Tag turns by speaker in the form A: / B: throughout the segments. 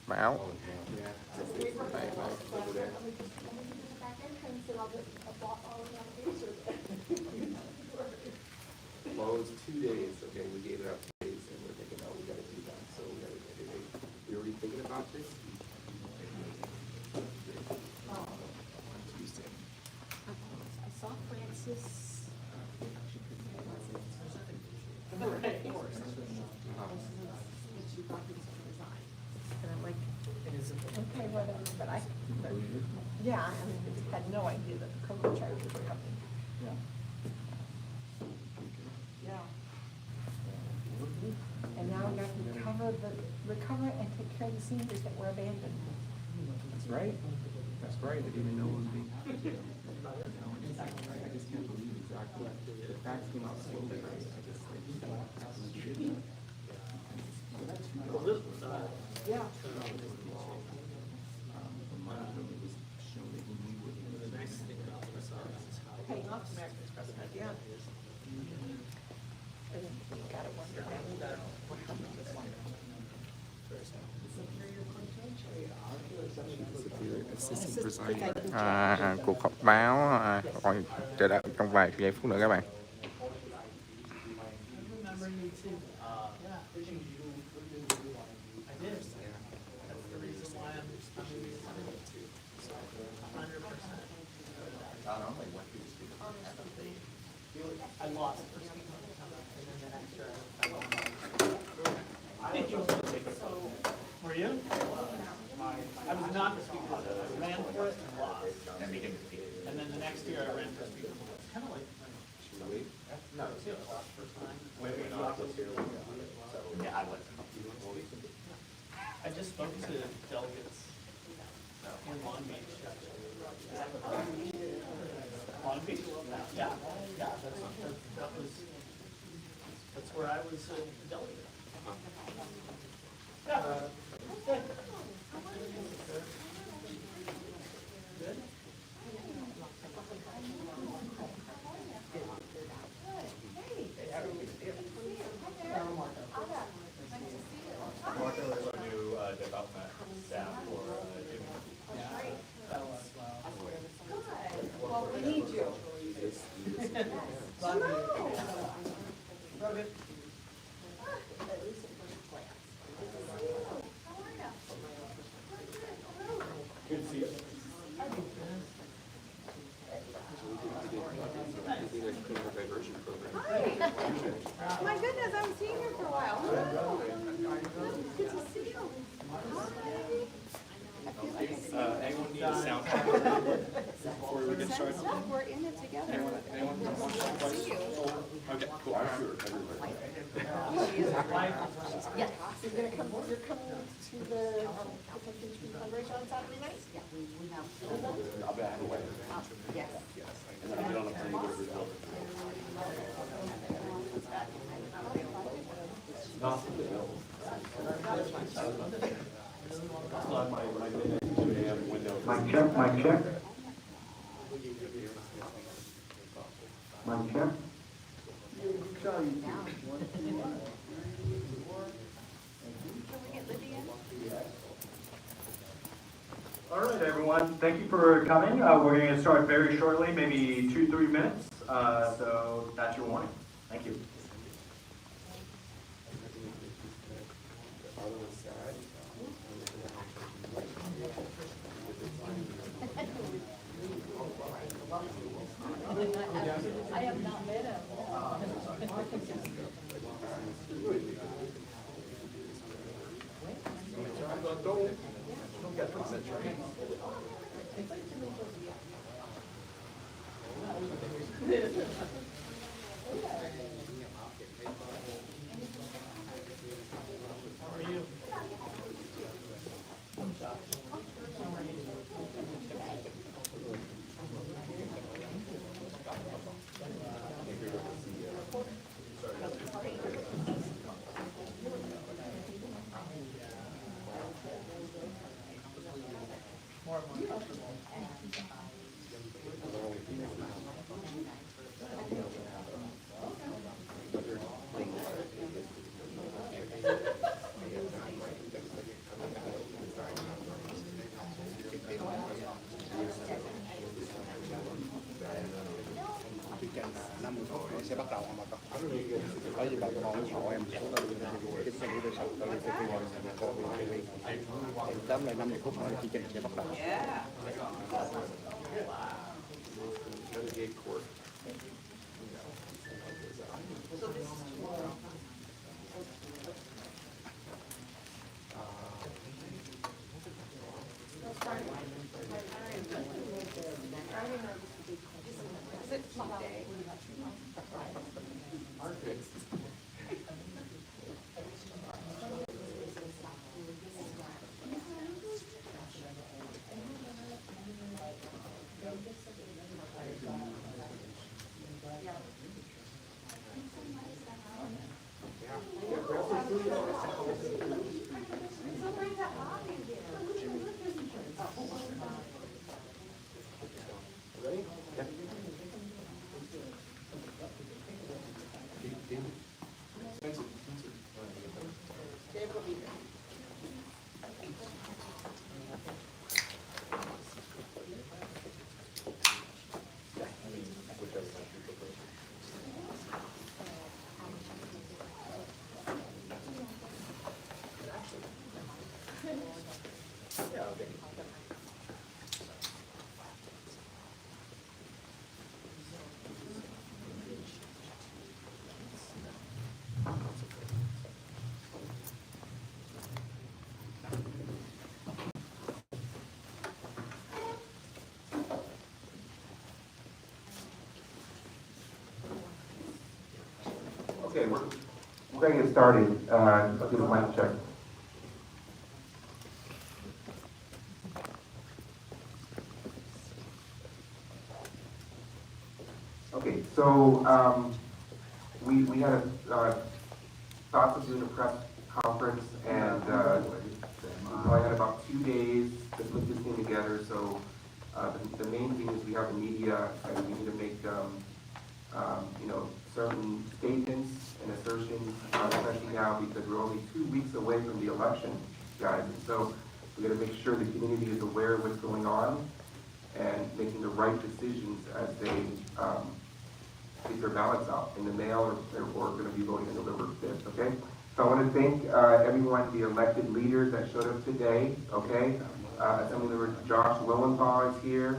A: báo.
B: Well, it was 2 days. Okay, we gave it up 2 days, and we're thinking, oh, we got to do that. So we got to get it. You're already thinking about this? On Tuesday.
C: I saw Francis. And I'm like, okay, whatever, but yeah, I mean, had no idea that the COVID charges were coming. Yeah. And now we got to recover and take care of the seniors that were abandoned.
B: That's right. That's right. I didn't even know it was being. I just can't believe exactly. The facts came out slowly, right? I just
C: Yeah. Paying off American Express, yeah. And you gotta wonder what happened to this one.
B: Assistant presiding.
A: Cuộc họp báo còn chờ đợi trong vài giây phút nữa các bạn.
D: I lost the first meeting, and then the next year I won. Were you? I was not the speaker. I ran for it and lost. And then the next year I ran for speaker. It's kind of like. No, it's the first time. Yeah, I was. I just spoke to delegates in Long Beach. Long Beach? Yeah, that's where I was a delegate. Yeah. Good. Good.
E: Marco is our new development staff for Jimmy.
C: Well, we need you.
E: Good to see you.
C: My goodness, I haven't seen you for a while. Good to see you.
E: Anyone need a sound check before we get started?
C: We're in it together.
E: Anyone want to
C: See you.
E: Okay, cool. I'm sure.
C: Yes. You're coming to the fundraiser on Saturday night? Yeah.
E: I'll be out of the way.
C: Yes.
E: And then I get on a plane to go to Brazil. Not the bill. My midnight 2 a.m. window.
F: Mic check, mic check. Mic check. All right, everyone. Thank you for coming. We're going to start very shortly, maybe 2-3 minutes. So that's your warning. Thank you.
C: I have not met him.
B: Don't get concentrated.
D: How are you? More comfortable.
G: sẽ bắt đầu mà con. Bởi vì bà con ủng hộ em. Chính tôi nghĩ tôi sau tôi đi TV rồi cô tóm lại 50 phút nữa chương trình sẽ bắt đầu.
B: Renegade Court. Okay, we're going to get started. I'll do the mic check. Okay, so we had thoughts of doing a press conference, and I had about 2 days to put this thing together. So the main thing is we have the media, and we need to make certain statements and assertions, especially now because we're only 2 weeks away from the election, guys. And so we got to make sure the community is aware of what's going on and making the right decisions as they get their ballots out in the mail or going to be voting on November 5th, okay? So I want to thank everyone, the elected leaders that showed up today, okay? Assemblymember Josh Lowenthal is here.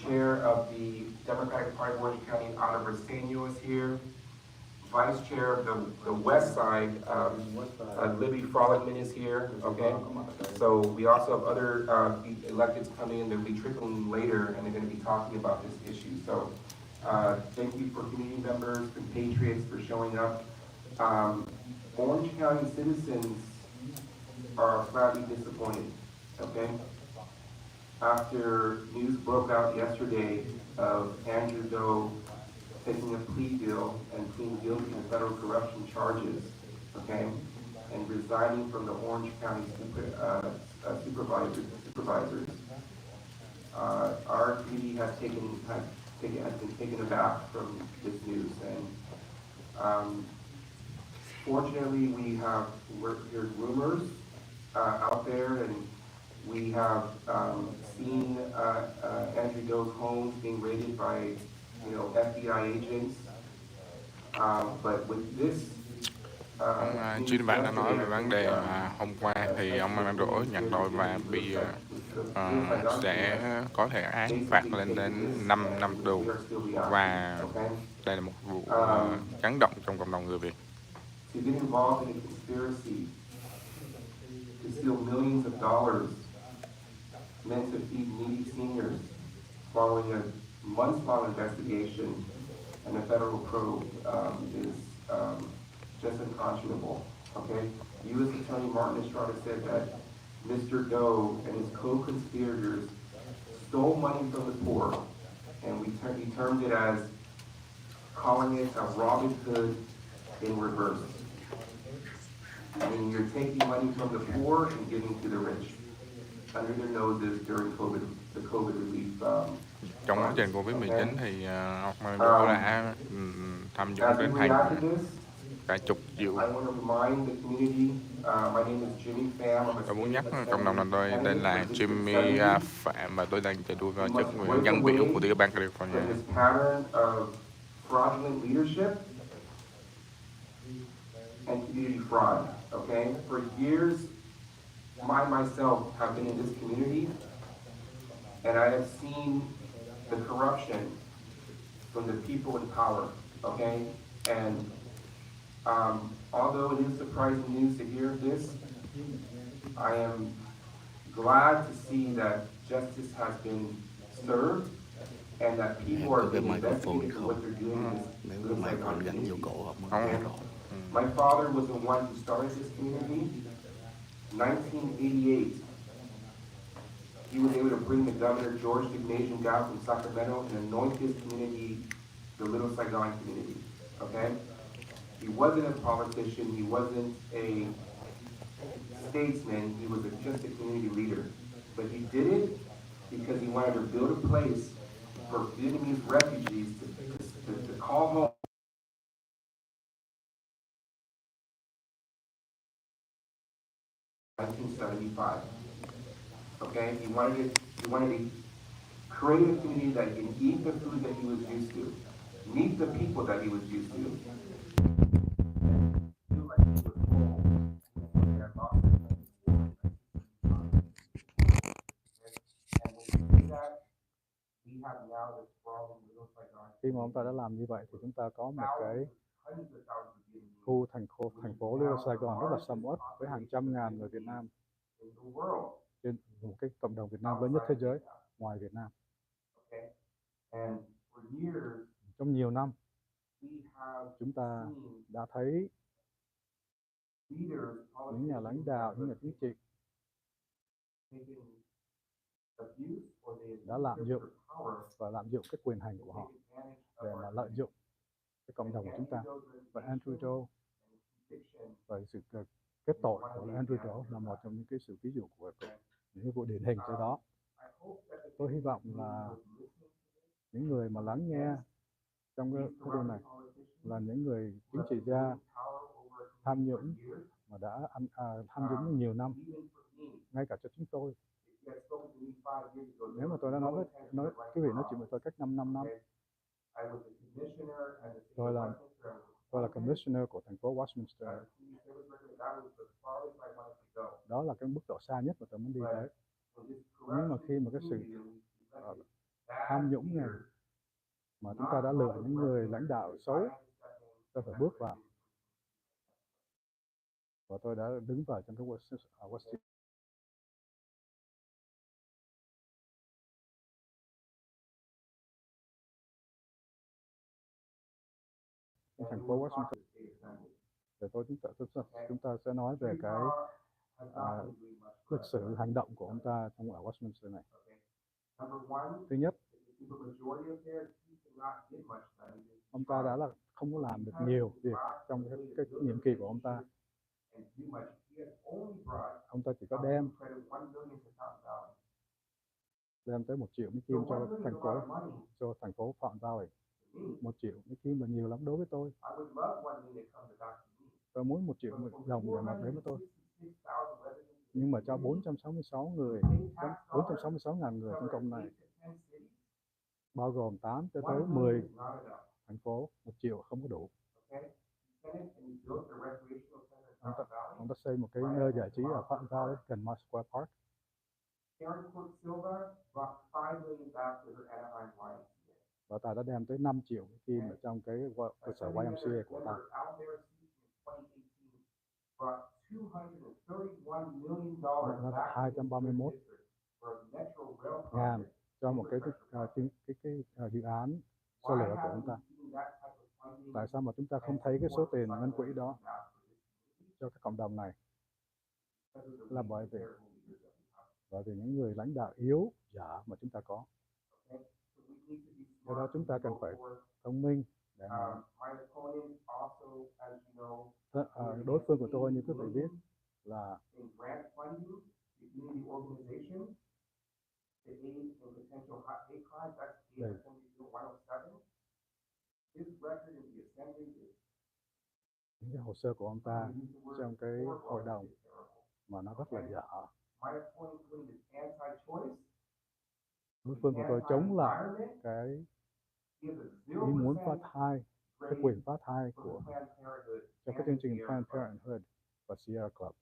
B: Chair of the Democratic Party of Orange County, Ana Briseño is here. Vice Chair of the West Side, Libby Frolickman is here, okay? So we also have other electeds coming in, they'll be trickling later, and they're gonna be talking about this issue. So thank you for community members, compatriots for showing up. Orange County citizens are flatly disappointed, okay? After news broke out yesterday of Andrew Doe taking a plea deal and pleading guilty to federal corruption charges, okay, and resigning from the Orange County supervisors, our community has been taken aback from this news, and fortunately we're heard rumors out there, and we have seen Andrew Doe's homes being raided by, FBI agents. But with this,
A: Jimmy Phạm đã nói về vấn đề mà hôm qua thì ông Andrew nhận tội và bị sẽ có thể án phạt lên đến 5 năm tù, và đây là một vụ chấn động trong cộng đồng người Việt.
B: to get involved in a conspiracy to steal millions of dollars meant to feed needy seniors following a months-long investigation and a federal probe is just unconscionable, okay? U.S. Attorney Martin Estrada said that Mr. Doe and his co-conspirators stole money from the poor, and he termed it as calling it a Robin Hood in reverse. I mean, you're taking money from the poor and giving to the rich under their noses during the COVID relief.
A: Trong quá trình Covid-19 thì ông Andrew đã tham dụng đến cả chục triệu. Tôi muốn nhắc cộng đồng là tôi tên là Jimmy Phạm và tôi đang chạy đua vào chức nhân biểu của tiểu bang California.
B: fraudulent leadership and community fraud, okay? For years, I myself have been in this community, and I have seen the corruption from the people in power, okay? And although it is surprising news to hear this, I am glad to see that justice has been served and that people are being investigated for what they're doing in this
G: Nếu
B: little
G: cái
B: Saigon
G: microphone gắn vô
B: community.
G: cổ không
A: Không.
G: nghe rõ.
B: My father was the one who started this community. 1988, he was able to bring the governor, George Ignatian, down from Sacramento and anoint his community, the Little Saigon community, okay? He wasn't a politician, he wasn't a statesman, he was just a community leader. But he did it because he wanted to build a place for Vietnamese refugees to call home. In 1975. Okay, he wanted to create a community that he can eat the food that he was used to, meet the people that he was used to. Feel like he was home. And when we do that, we have now this problem with Little Saigon.
H: Khi mà ông ta đã làm như vậy thì chúng ta có một cái khu thành phố Little Saigon rất là sầm uất với hàng trăm ngàn người Việt Nam, trên một cái cộng đồng Việt Nam lớn nhất thế giới ngoài Việt Nam. Trong nhiều năm, chúng ta đã thấy những nhà lãnh đạo, những nhà chính trị đã lạm dụng cái quyền hành của họ để mà lợi dụng cái cộng đồng của chúng ta. Và Andrew Doe và sự kết tội của Andrew Doe là một trong những cái sự ví dụ của những cái vụ điển hình cho đó. Tôi hy vọng là những người mà lắng nghe trong cái điều này là những người chính trị gia tham nhũng mà đã tham nhũng nhiều năm, ngay cả cho chúng tôi. Nếu mà tôi đã nói quý vị nói chuyện với tôi cách 5 năm, tôi là commissioner của thành phố Westminster. Đó là cái mức độ xa nhất mà tôi muốn đi tới. Nhưng mà khi mà cái sự tham nhũng này mà chúng ta đã lựa những người lãnh đạo xấu, tôi phải bước vào. Và tôi đã đứng vào trong cái Westminster. Thành phố Washington. Để chúng ta sẽ nói về cái lịch sử hành động của ông ta trong ở Westminster này. Thứ nhất, ông ta đã là không có làm được nhiều việc trong cái nhiệm kỳ của ông ta. Ông ta chỉ có đem tới 1 triệu Mỹ Kim cho thành phố Phạm Valley. 1 triệu Mỹ Kim là nhiều lắm đối với tôi. Tôi muốn 1 triệu đồng để mà đến với tôi. Nhưng mà cho 466.000 người trong cộng này, bao gồm 8 cho tới 10 thành phố, 1 triệu không có đủ. Ông ta xây một cái nơi giải trí ở Phạm Valley gần Square Park. Và ta đã đem tới 5 triệu Mỹ ở trong cái cơ sở YMCA của ta. Nó 231 ngàn cho một cái dự án xe lửa của chúng ta. Tại sao mà chúng ta không thấy cái số tiền ngân quỹ đó cho cái cộng đồng này? Là bởi vì những người lãnh đạo yếu, dở mà chúng ta có. Do đó chúng ta cần phải thông minh để mà đối phương của tôi, như quý vị biết, là những cái hồ sơ của ông ta trong cái hội đồng mà nó rất là dở. Đối phương của tôi chống lại cái ý muốn phá thai, cái quyền phá thai của cho cái chương trình Planned Parenthood và Sierra Club.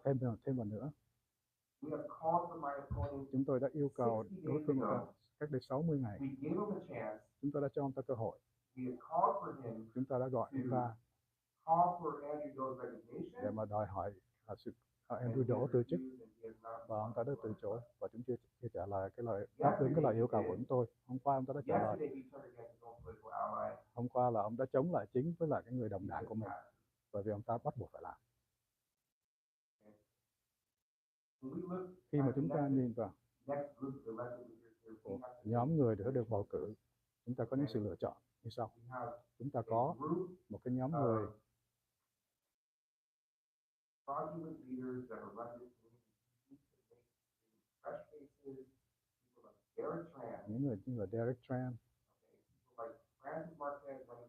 H: Thêm vào nữa, chúng tôi đã yêu cầu đối phương của ta cách đây 60 ngày. Chúng tôi đã cho ông ta cơ hội. Chúng ta đã gọi ông ta để mà đòi hỏi sự Andrew Đỗ từ chức, và ông ta đã từ chối và chúng chưa trả lời đáp ứng cái lời yêu cầu của chúng tôi. Hôm qua ông ta đã trả lời. Hôm qua là ông đã chống lại chính với lại cái người đồng đảng của mình, bởi vì ông ta bắt buộc phải làm. Khi mà chúng ta nhìn vào nhóm người đã được bầu cử, chúng ta có những sự lựa chọn như sau. Chúng ta có một cái nhóm người những người như là Derek Tran,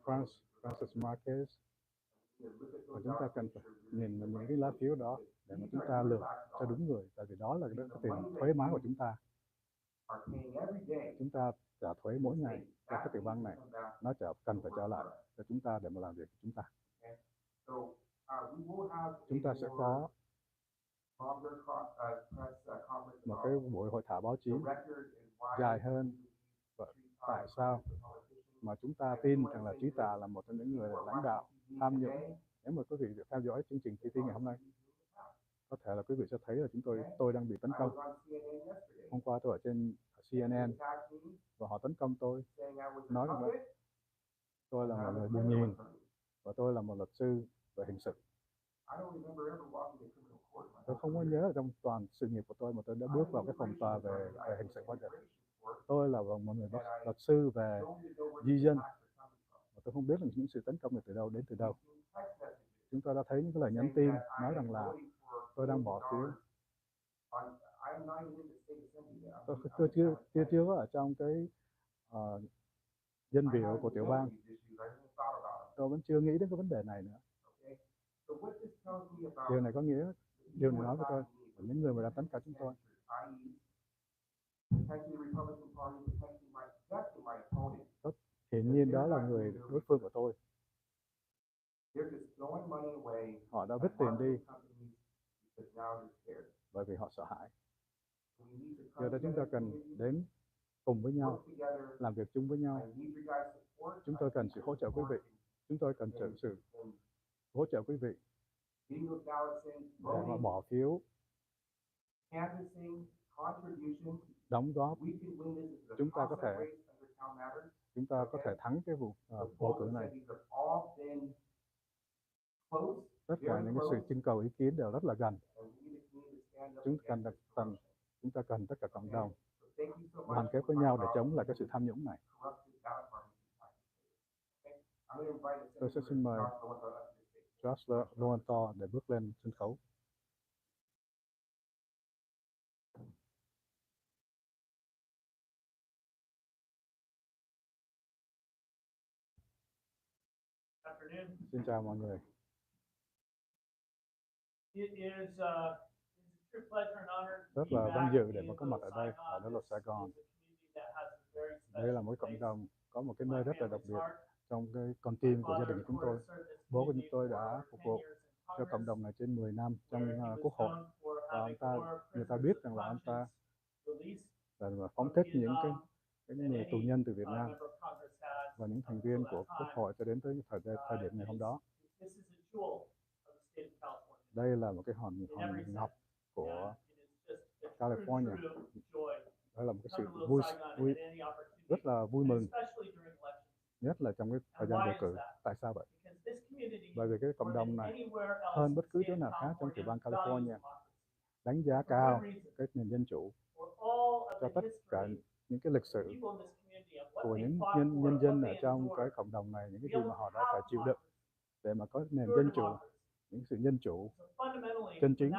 H: Francis Marquez, và chúng ta cần phải nhìn vào những cái lá phiếu đó để mà chúng ta lựa cho đúng người, tại vì đó là cái tiền thuế má của chúng ta. Chúng ta trả thuế mỗi ngày cho cái tiểu bang này, nó cần phải trở lại cho chúng ta để mà làm việc của chúng ta. Chúng ta sẽ có một cái buổi hội thảo báo chí dài hơn. Và tại sao mà chúng ta tin rằng là Trí Tạ là một trong những người lãnh đạo tham nhũng? Nếu mà quý vị theo dõi chương trình TV ngày hôm nay, có thể là quý vị sẽ thấy là tôi đang bị tấn công. Hôm qua tôi ở trên CNN và họ tấn công tôi, nói rằng là tôi là một người bù nhìn và tôi là một luật sư về hình sự. Tôi không có nhớ ở trong toàn sự nghiệp của tôi mà tôi đã bước vào cái phòng tòa về hình sự bao giờ. Tôi là một người luật sư về di dân, và tôi không biết là những sự tấn công này đến từ đâu. Chúng ta đã thấy những cái lời nhắn tin nói rằng là tôi đang bỏ phiếu. Tôi chưa có ở trong cái dân biểu của tiểu bang. Tôi vẫn chưa nghĩ đến cái vấn đề này nữa. Điều này nói với tôi là những người mà đã tấn công chúng tôi. Hiển nhiên đó là người đối phương của tôi. Họ đã vứt tiền đi bởi vì họ sợ hãi. Giờ đó chúng ta cần đến cùng với nhau, làm việc chung với nhau. Chúng tôi cần sự hỗ trợ quý vị. Chúng tôi cần sự hỗ trợ quý vị để mà bỏ phiếu, đóng góp. Chúng ta có thể thắng cái vụ bầu cử này. Tất cả những cái sự trưng cầu ý kiến đều rất là gần. Chúng ta cần tất cả cộng đồng đoàn kết với nhau để chống lại cái sự tham nhũng này. Tôi sẽ xin mời Josh Lowenthal để bước lên sân khấu. Xin chào mọi người. Rất là vinh dự để mà có mặt ở đây, ở Đô Lộc Sài Gòn. Đây là một cộng đồng có một cái nơi rất là đặc biệt trong cái con tim của gia đình của chúng tôi. Bố của chúng tôi đã phục vụ cho cộng đồng này trên 10 năm trong quốc hội, và người ta biết rằng là ông ta là phóng thích những cái người tù nhân từ Việt Nam và những thành viên của quốc hội cho đến tới thời điểm ngày hôm đó. Đây là một cái hòn ngọc của California. Đây là một cái sự rất là vui mừng, nhất là trong cái thời gian bầu cử. Tại sao vậy? Bởi vì cái cộng đồng này hơn bất cứ chỗ nào khác trong tiểu bang California đánh giá cao cái nền dân chủ, cho tất cả những cái lịch sử của những nhân dân ở trong cái cộng đồng này, những cái gì mà họ đã phải chịu đựng để mà có nền dân chủ, những sự dân chủ chân chính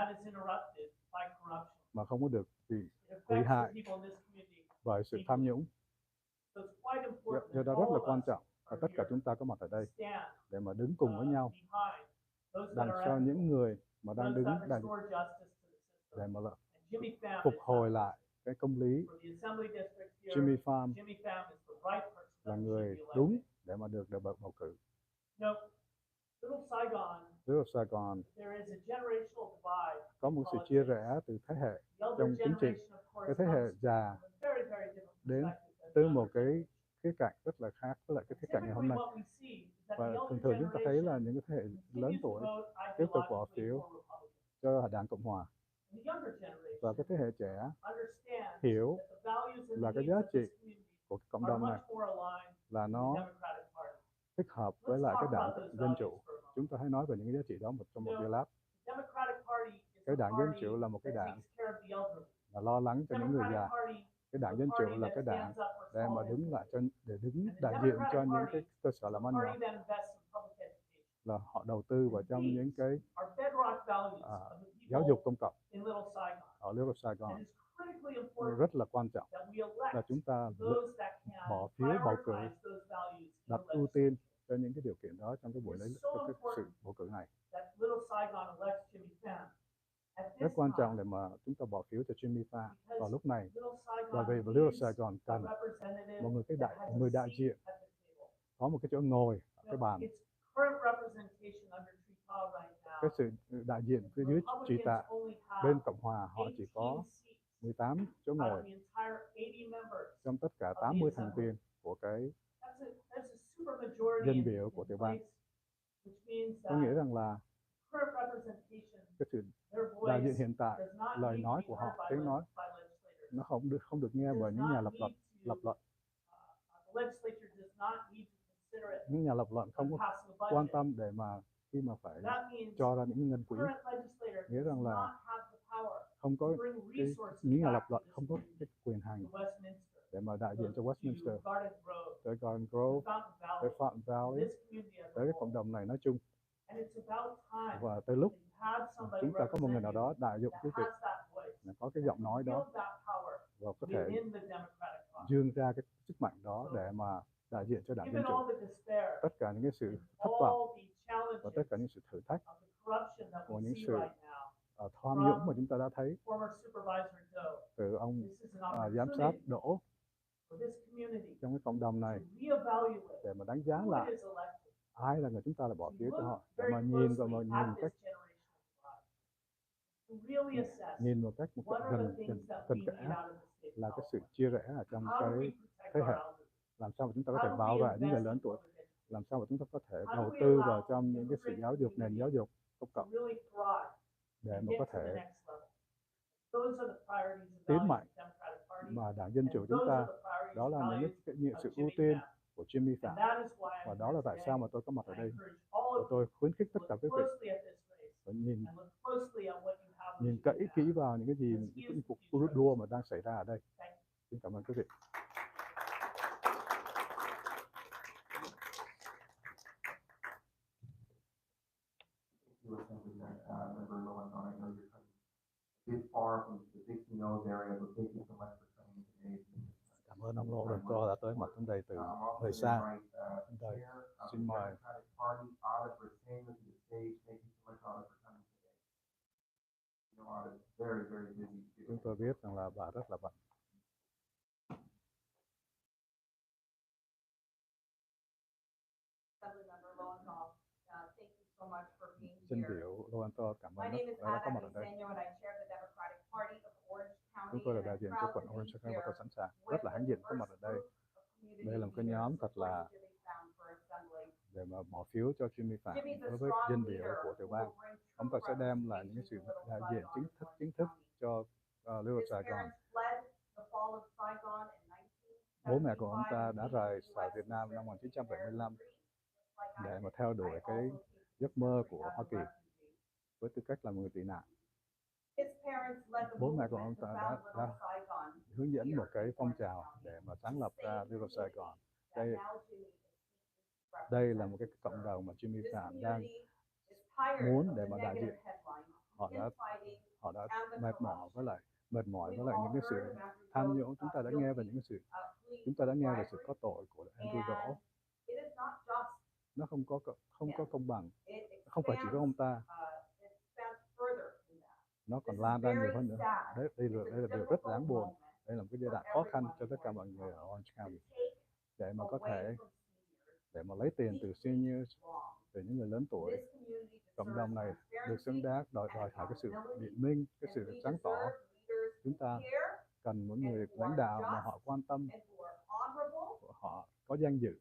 H: mà không có được bị hủy hại bởi sự tham nhũng. Do đó rất là quan trọng và tất cả chúng ta có mặt ở đây để mà đứng cùng với nhau đằng sau những người mà đang đứng để mà phục hồi lại cái công lý. Jimmy Phạm là người đúng để mà được bầu cử.
D: You know, Little Saigon,
H: Little Saigon
D: there is a generational divide.
H: có một sự chia rẽ từ thế hệ
D: The elder
H: trong chính trị.
D: generation, of course,
H: Cái thế hệ
D: comes
H: già
D: from a very, very different
H: đến
D: perspective than
H: từ
D: the
H: một
D: younger
H: cái
D: generation.
H: khía cạnh rất là khác với lại cái khía cạnh ngày hôm
D: Typically
H: nay.
D: what we see is that
H: Và
D: the
H: thường
D: elder
H: thường chúng ta thấy là
D: generation
H: những cái thế hệ lớn
D: continues to
H: tuổi
D: vote
H: tiếp tục bỏ
D: ideologically
H: phiếu
D: for Republicans.
H: cho Đảng Cộng Hòa.
D: And the younger
H: Và cái
D: generation
H: thế hệ trẻ
D: understands
H: hiểu
D: that the values and
H: là
D: the
H: cái
D: needs
H: giá
D: of
H: trị
D: this community
H: của cái cộng
D: are
H: đồng này
D: much more aligned
H: là
D: with the
H: nó
D: Democratic Party.
H: thích hợp với
D: Let's
H: lại cái
D: talk
H: Đảng
D: about those
H: Dân
D: values
H: Chủ.
D: for a moment.
H: Chúng ta hãy nói về những cái giá trị đó trong một giây lát.
D: The Democratic Party is
H: Cái
D: a
H: Đảng Dân
D: party
H: Chủ là một cái
D: that
H: đảng
D: takes care of the elderly.
H: là lo lắng cho những người già.
D: Democratic Party
H: Cái
D: is
H: Đảng
D: a
H: Dân Chủ
D: party
H: là
D: that
H: cái đảng
D: stands up for
H: để mà
D: small
H: đứng
D: business.
H: lại cho để đứng
D: And the
H: đại diện cho
D: Democratic
H: những
D: Party
H: cái cơ sở
D: is a
H: làm ăn nhỏ,
D: party that invests in public education.
H: là họ đầu tư vào trong những cái
D: Are bedrock values of the
H: giáo dục
D: people
H: công cộng
D: in Little Saigon.
H: ở Little
D: And
H: Saigon.
D: it's critically
H: Nó
D: important
H: rất là quan trọng
D: that we elect
H: là chúng ta
D: those that can
H: bỏ phiếu bầu cử,
D: prioritize those values in
H: đặt
D: the
H: ưu tiên
D: legislature.
H: cho những cái điều kiện đó trong cái buổi lấy cái sự bầu cử này.
D: That Little Saigon elects Jimmy Phạm. At
H: Rất
D: this
H: quan trọng
D: time,
H: để mà chúng ta bỏ phiếu cho Jimmy Phạm vào lúc này,
D: Little
H: và vì
D: Saigon
H: Little
D: needs
H: Saigon
D: a
H: cần
D: representative
H: một người
D: that has
H: người
D: a
H: đại
D: seat
H: diện
D: at the table.
H: có một cái chỗ ngồi ở cái
D: You know,
H: bàn.
D: its current representation under Trí Tạ right now,
H: Cái sự đại diện phía dưới Trí Tạ
D: Republicans only have
H: bên Cộng hòa họ chỉ có
D: 18 seats
H: 18 chỗ
D: out
H: ngồi
D: of the entire 80 members.
H: trong tất cả 80 thành viên của cái
D: That's a supermajority
H: dân
D: in
H: biểu của tiểu bang.
D: place, which means
H: Có nghĩa
D: that
H: rằng là
D: current representation,
H: cái sự
D: their
H: đại diện
D: voice
H: hiện tại,
D: does not
H: lời
D: need to
H: nói
D: be
H: của
D: heard
H: họ,
D: by
H: tiếng nói
D: legislators.
H: nó không được nghe bởi
D: Does
H: những nhà
D: not
H: lập luận.
D: need to, the legislature does not need to consider it
H: Những nhà lập luận không
D: when
H: có
D: passing a
H: quan
D: budget.
H: tâm để mà khi mà phải
D: That means
H: cho ra những ngân quỹ,
D: current legislator
H: nghĩa
D: does
H: rằng là
D: not have the power
H: không có
D: to bring
H: cái
D: resources
H: những nhà lập
D: back to
H: luận
D: this
H: không có
D: community,
H: cái quyền hành
D: to Westminster,
H: để mà đại diện cho
D: to
H: Westminster,
D: Garden Grove,
H: tới Garden
D: to
H: Grove,
D: Fountain
H: tới
D: Valley,
H: Fountain
D: to
H: Valley,
D: this community as a
H: tới cái cộng
D: whole.
H: đồng này nói chung.
D: And it's about time
H: Và tới lúc
D: that you have somebody
H: chúng ta có một người nào đó đại dụng
D: that
H: quý vị,
D: has that voice,
H: có cái giọng nói đó
D: wield that power
H: và có thể
D: within the Democratic Party.
H: dương ra cái sức mạnh đó để mà đại diện cho Đảng Dân
D: Given
H: Chủ.
D: all the despair,
H: Tất cả những cái sự thất vọng
D: all the
H: và tất cả
D: challenges
H: những sự thử thách
D: of the corruption that
H: của
D: we
H: những
D: see
H: sự
D: right now,
H: tham nhũng mà chúng ta đã thấy
D: former Supervisor Doe,
H: từ ông
D: this is an
H: giám sát
D: opportunity
H: Đỗ
D: for this community
H: trong cái cộng đồng
D: to
H: này
D: reevaluate
H: để mà đánh giá
D: who
H: lại
D: it is elected,
H: ai là người chúng ta là bỏ
D: to
H: phiếu cho họ,
D: look
H: để
D: very
H: mà nhìn và
D: closely
H: nhìn
D: at
H: cách
D: this generational divide, to really assess
H: nhìn một cách
D: what are the
H: gần
D: things that
H: cận
D: we
H: kẽ
D: need out of the state
H: là cái
D: policy.
H: sự chia rẽ ở trong
D: How do we
H: cái
D: protect
H: thế
D: our
H: hệ,
D: elders?
H: làm sao mà chúng ta có
D: How
H: thể
D: do
H: bảo
D: we
H: vệ những người
D: invest
H: lớn
D: in
H: tuổi,
D: public education?
H: làm sao mà chúng ta có thể
D: How do
H: đầu
D: we
H: tư
D: allow
H: vào trong những cái sự
D: immigrant
H: giáo dục, nền giáo dục công
D: to
H: cộng
D: really thrive
H: để
D: and
H: mà có
D: get to the
H: thể
D: next level? Those are the priorities and
H: tiến
D: values
H: mạnh
D: of the Democratic Party.
H: mà Đảng Dân Chủ
D: And
H: chúng
D: those
H: ta,
D: are the priorities
H: đó là
D: and
H: những
D: values
H: cái
D: of
H: sự
D: Jimmy
H: ưu tiên
D: Phạm.
H: của Jimmy
D: And
H: Phạm.
D: that is why
H: Và
D: I'm
H: đó là
D: here
H: tại
D: today.
H: sao mà tôi có mặt ở
D: I
H: đây.
D: encourage all
H: Và
D: of you
H: tôi khuyến khích tất
D: to
H: cả
D: look
H: quý vị
D: closely at this race
H: phải nhìn
D: and look closely at what you have with
H: nhìn
D: Jimmy
H: kỹ
D: Phạm.
H: kỹ vào những cái gì, những cuộc đua mà đang xảy ra ở đây.
D: Thank you.
H: Xin cảm ơn quý vị.
B: You attended that, Member Lowenthal. I know you're coming a bit far from the Dixie Mills area, but thank you so much for coming today.
H: Cảm ơn ông Lô Đồn Co đã tới mặt đến đây từ
B: I'm also
H: hơi
B: going to
H: xa.
B: invite,
H: Đây,
B: Chair of
H: xin
B: the
H: mời
B: Democratic Party, Oliver Samuel, to the stage. Thank you so much, Oliver, for coming today. You know, Oliver's very, very busy too.
H: chúng tôi biết rằng là bà rất là bận.
C: Assemblymember Lowenthal, thank you so much for being
H: Xin
C: here.
H: biểu Lowenthal cảm
C: My
H: ơn
C: name is
H: đã có mặt
C: Ada
H: ở đây.
C: Diseño and I chair the Democratic Party of Orange County.
H: Chúng tôi là
C: and
H: đại
C: I'm
H: diện cho
C: proud
H: quận
C: to
H: Orange
C: be
H: County và tôi
C: here
H: sẵn sàng,
C: with
H: rất là hãnh diện
C: the
H: có mặt ở
C: first
H: đây
C: group of community
H: Đây là một cái
C: leaders
H: nhóm thật là
C: supporting Jimmy Phạm for assembly.
H: để mà bỏ phiếu cho Jimmy Phạm
C: Jimmy's a
H: đối với
C: strong
H: dân
C: leader
H: biểu của tiểu
C: who
H: bang.
C: will bring
H: Ông
C: true
H: ta sẽ đem lại những cái sự
C: representation to
H: đại
C: Little
H: diện
C: Saigon
H: chính
C: and
H: thức
C: Orange County.
H: cho Little
C: His
H: Saigon.
C: parents fled the fall of Saigon in 1975
H: Bố mẹ của ông ta đã rời xứ Việt Nam năm 1975 để mà theo đuổi cái giấc mơ của Hoa Kỳ với tư cách là một người tị nạn.
C: Bố mẹ của ông ta đã
H: hướng dẫn một cái phong trào để mà sáng lập ra Little Saigon. Đây là một cái cộng đồng mà Jimmy Phạm đang muốn để mà đại diện. Họ đã mệt mỏi với lại những cái sự tham nhũng. Chúng ta đã nghe về những cái sự về sự có tội của Andrew Đỗ. Nó không có công bằng, không phải chỉ có ông ta, nó còn lan ra nhiều hơn nữa. Đây là điều rất đáng buồn. Đây là một cái giai đoạn khó khăn cho tất cả mọi người ở Orange County. để mà có thể lấy tiền từ seniors, từ những người lớn tuổi. Cộng đồng này được xứng đáng đòi hỏi cái sự biện minh, cái sự sáng tỏ. Chúng ta cần những người lãnh đạo mà họ quan tâm, họ có danh dự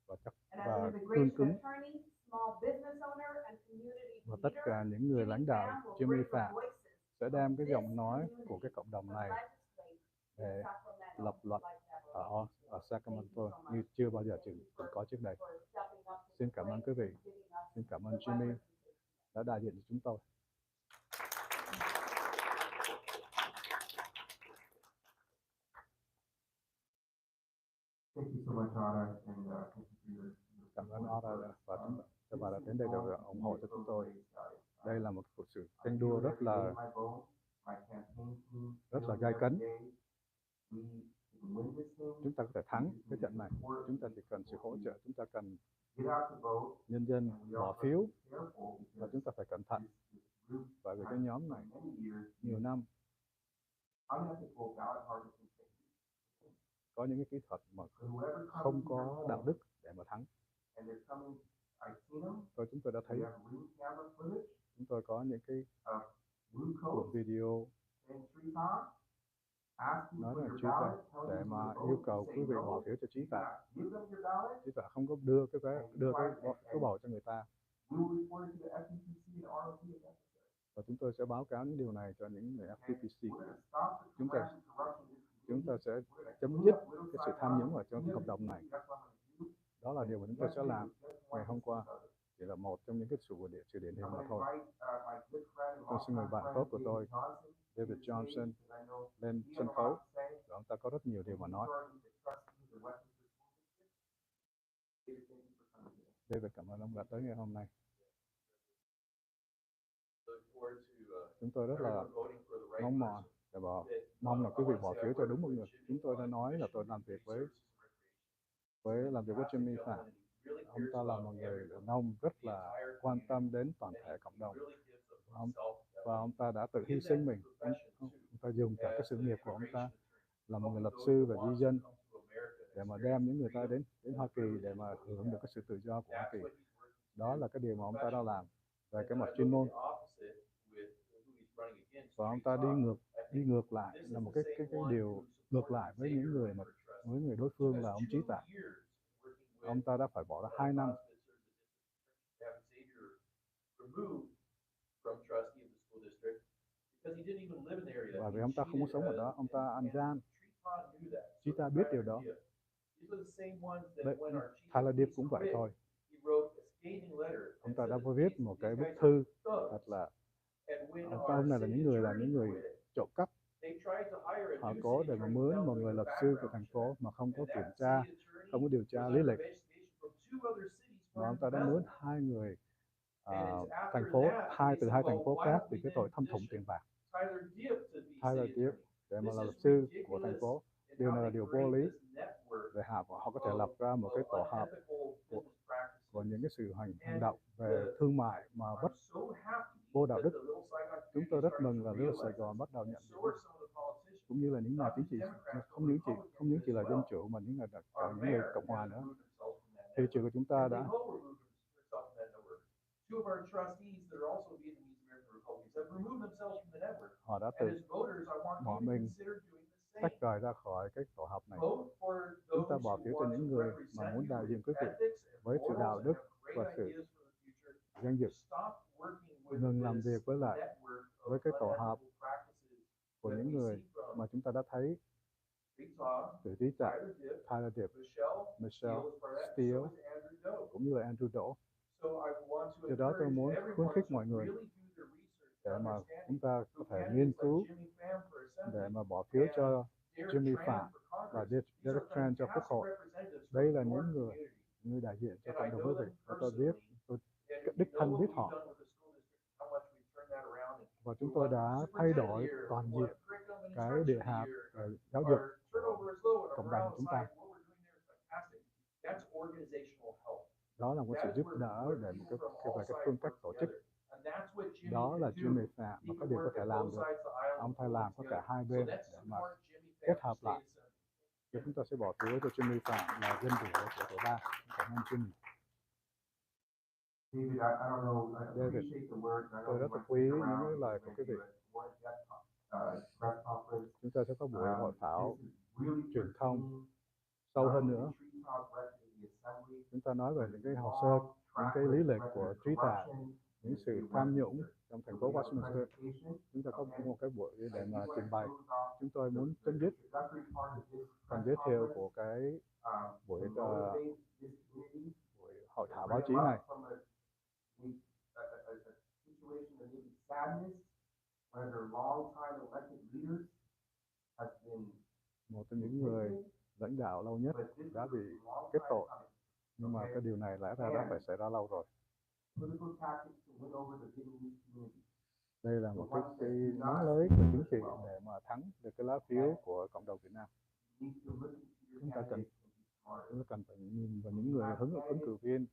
H: và cương cứng. Và tất cả những người lãnh đạo Jimmy Phạm sẽ đem cái giọng nói của cái cộng đồng này để lập luật ở Sacramento như chưa bao giờ từng có trước đây. Xin cảm ơn quý vị. Xin cảm ơn Jimmy đã đại diện cho chúng tôi.
B: Thank you so much, Anna, and thank you for your
H: Cảm ơn Anna và bà đã đến đây để ủng hộ cho chúng tôi. Đây là một cuộc sự tranh đua rất là gay cấn. Chúng ta có thể thắng cái trận này. Chúng ta chỉ cần sự hỗ trợ, chúng ta cần nhân dân bỏ phiếu, và chúng ta phải cẩn thận. Bởi vì cái nhóm này nhiều năm có những cái kỹ thuật mà không có đạo đức để mà thắng. Chúng tôi đã thấy, chúng tôi có những cái cuộn video nói là Trí Tạ để mà yêu cầu quý vị bỏ phiếu cho Trí Tạ. Trí Tạ không có đưa cái bầu cho người ta. Và chúng tôi sẽ báo cáo những điều này cho những người FTPC. Chúng ta sẽ chấm dứt cái sự tham nhũng ở trong cộng đồng này. Đó là điều mà chúng tôi sẽ làm ngày hôm qua. Chỉ là một trong những cái sự điển hình mà thôi. Tôi xin người bạn tốt của tôi, David Johnson, lên sân khấu. Và ông ta có rất nhiều điều mà nói. David, cảm ơn ông đã tới ngày hôm nay. Chúng tôi rất là mong là quý vị bỏ phiếu cho đúng một người. Chúng tôi đã nói là tôi làm việc với Jimmy Phạm. Ông ta là một người đàn ông rất là quan tâm đến toàn thể cộng đồng. Và ông ta đã tự hy sinh mình. Ông ta dùng cả cái sự nghiệp của ông ta là một người luật sư và di dân để mà đem những người ta đến Hoa Kỳ để mà hưởng được cái sự tự do của Hoa Kỳ. Đó là cái điều mà ông ta đã làm về cái mặt chuyên môn. Và ông ta đi ngược lại là một cái điều ngược lại với những người với người đối phương là ông Trí Tạ. Ông ta đã phải bỏ ra 2 năm. Và vì ông ta không có sống ở đó, ông ta ăn gian. Trí Tạ biết điều đó. Tyler Điệp cũng vậy thôi. Ông ta đã viết một cái bức thư thật là ông này là những người trộm cắp. Họ cố để mà mướn một người luật sư của thành phố mà không có kiểm tra, không có điều tra lý lịch. Và ông ta đã mướn 2 người từ hai thành phố khác vì cái tội thâm thủng tiền bạc. Tyler Điệp để mà là luật sư của thành phố. Điều này là điều vô lý. Để họ có thể lập ra một cái tổ hợp của những cái sự hành động về thương mại mà vô đạo đức. Chúng tôi rất mừng là Little Sài Gòn bắt đầu nhận được, cũng như là những nhà chính trị không những chỉ là dân chủ mà những người Cộng hòa nữa. Thị trường của chúng ta đã họ đã tự bỏ mình tách rời ra khỏi cái tổ hợp này. Chúng ta bỏ phiếu cho những người mà muốn đại diện quý vị với sự đạo đức và sự danh dự. Ngừng làm việc với cái tổ hợp của những người mà chúng ta đã thấy từ Trí Tạ, Tyler Điệp, Michelle, Steele cũng như là Andrew Đỗ. Do đó tôi muốn khuyến khích mọi người để mà chúng ta có thể nghiên cứu để mà bỏ phiếu cho Jimmy Phạm và Derek Tran cho Quốc hội. Đây là những người đại diện cho cộng đồng quý vị. Và tôi đích thân biết họ. Và chúng tôi đã thay đổi toàn diện cái địa hạt giáo dục cộng đồng của chúng ta. Đó là một sự giúp đỡ về về cái phương cách tổ chức. Đó là Jimmy Phạm mà có điều có thể làm được. Ông phải làm có cả hai bên để mà kết hợp lại. Thì chúng ta sẽ bỏ phiếu cho Jimmy Phạm là dân biểu của tổ 3. Cảm ơn Jimmy.
B: David, I don't know, I
H: David,
B: appreciate the words. I know
H: tôi
B: you
H: rất
B: want
H: là
B: to
H: quý
B: stick
H: những
B: around
H: cái lời
B: and
H: của quý vị.
B: do a more in-depth, press conference.
H: Chúng ta sẽ có buổi hội thảo
B: This is really
H: truyền thông
B: pertaining
H: sâu
B: not
H: hơn
B: only
H: nữa.
B: to treetop record in the assembly,
H: Chúng ta nói về những cái hồ sơ,
B: long
H: những
B: track
H: cái lý lịch
B: record
H: của
B: of
H: Trí Tạ,
B: corruption
H: những
B: in
H: sự
B: the
H: tham
B: Westminster.
H: nhũng trong thành
B: So
H: phố
B: we have a
H: Westminster.
B: presentation,
H: Chúng ta có
B: okay?
H: một cái buổi để
B: I
H: mà
B: do want
H: trình
B: to
H: bày.
B: close off
H: Chúng tôi muốn
B: the
H: chấm dứt
B: introductory part of this
H: phần
B: press
H: giới thiệu
B: conference,
H: của cái buổi
B: to motivate this community.
H: buổi hội thảo
B: Bring
H: báo chí
B: them
H: này.
B: up from a situation of maybe sadness, one of their long-time elected leaders has been
H: Một trong những người lãnh đạo lâu nhất đã bị kết tội, nhưng mà cái điều này lẽ ra đã phải xảy ra lâu rồi.
B: political tactics to win over the Vietnamese community.
H: Đây là một cái món lưới của chính trị để mà thắng được cái lá phiếu của cộng đồng Việt Nam. Chúng ta cần phải nhìn vào những người ứng cử viên.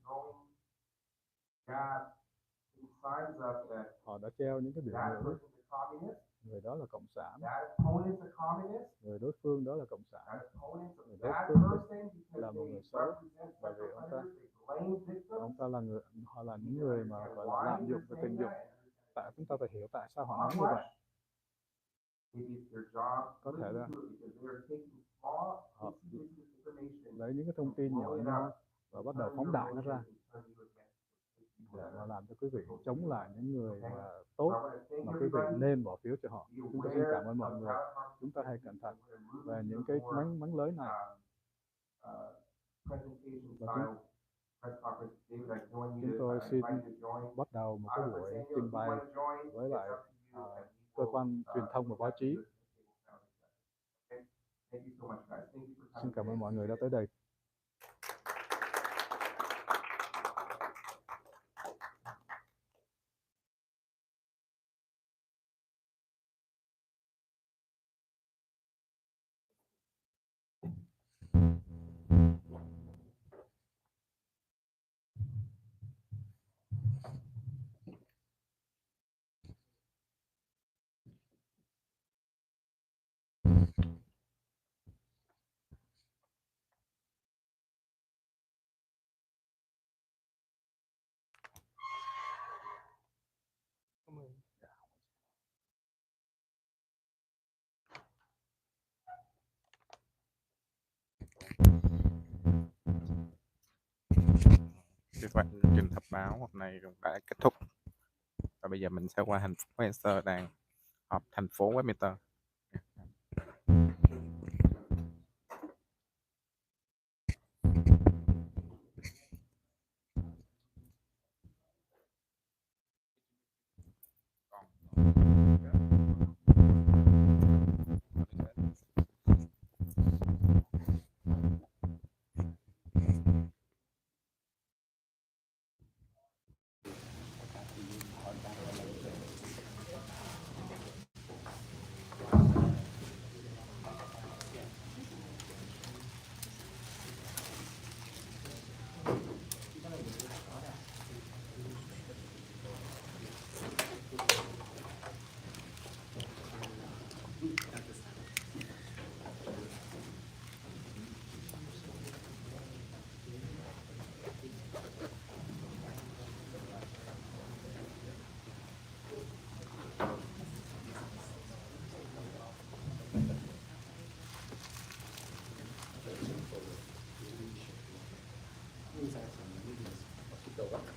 H: Họ đã treo những cái biểu ngữ. Người đó là cộng sản. Người đối phương đó là cộng sản. Người đối phương là một người xấu, bởi vì ông ta là người, họ là những người mà gọi là lạm dụng về tình dục. Tại chúng ta phải hiểu tại sao họ nói như vậy. Có thể là họ lấy những cái thông tin nhỏ nho và bắt đầu phóng đại nó ra để mà làm cho quý vị chống lại những người mà tốt mà quý vị nên bỏ phiếu cho họ. Chúng tôi xin cảm ơn mọi người. Chúng ta hãy cẩn thận về những cái mánh lưới này. Và chúng tôi xin bắt đầu một cái buổi trình bày với lại cơ quan truyền thông và báo chí. Xin cảm ơn mọi người đã tới đây.
A: Vì vậy, chương trình họp báo hôm nay cũng đã kết thúc. Và bây giờ mình sẽ qua thành phố Westminster đang họp thành phố Westminster.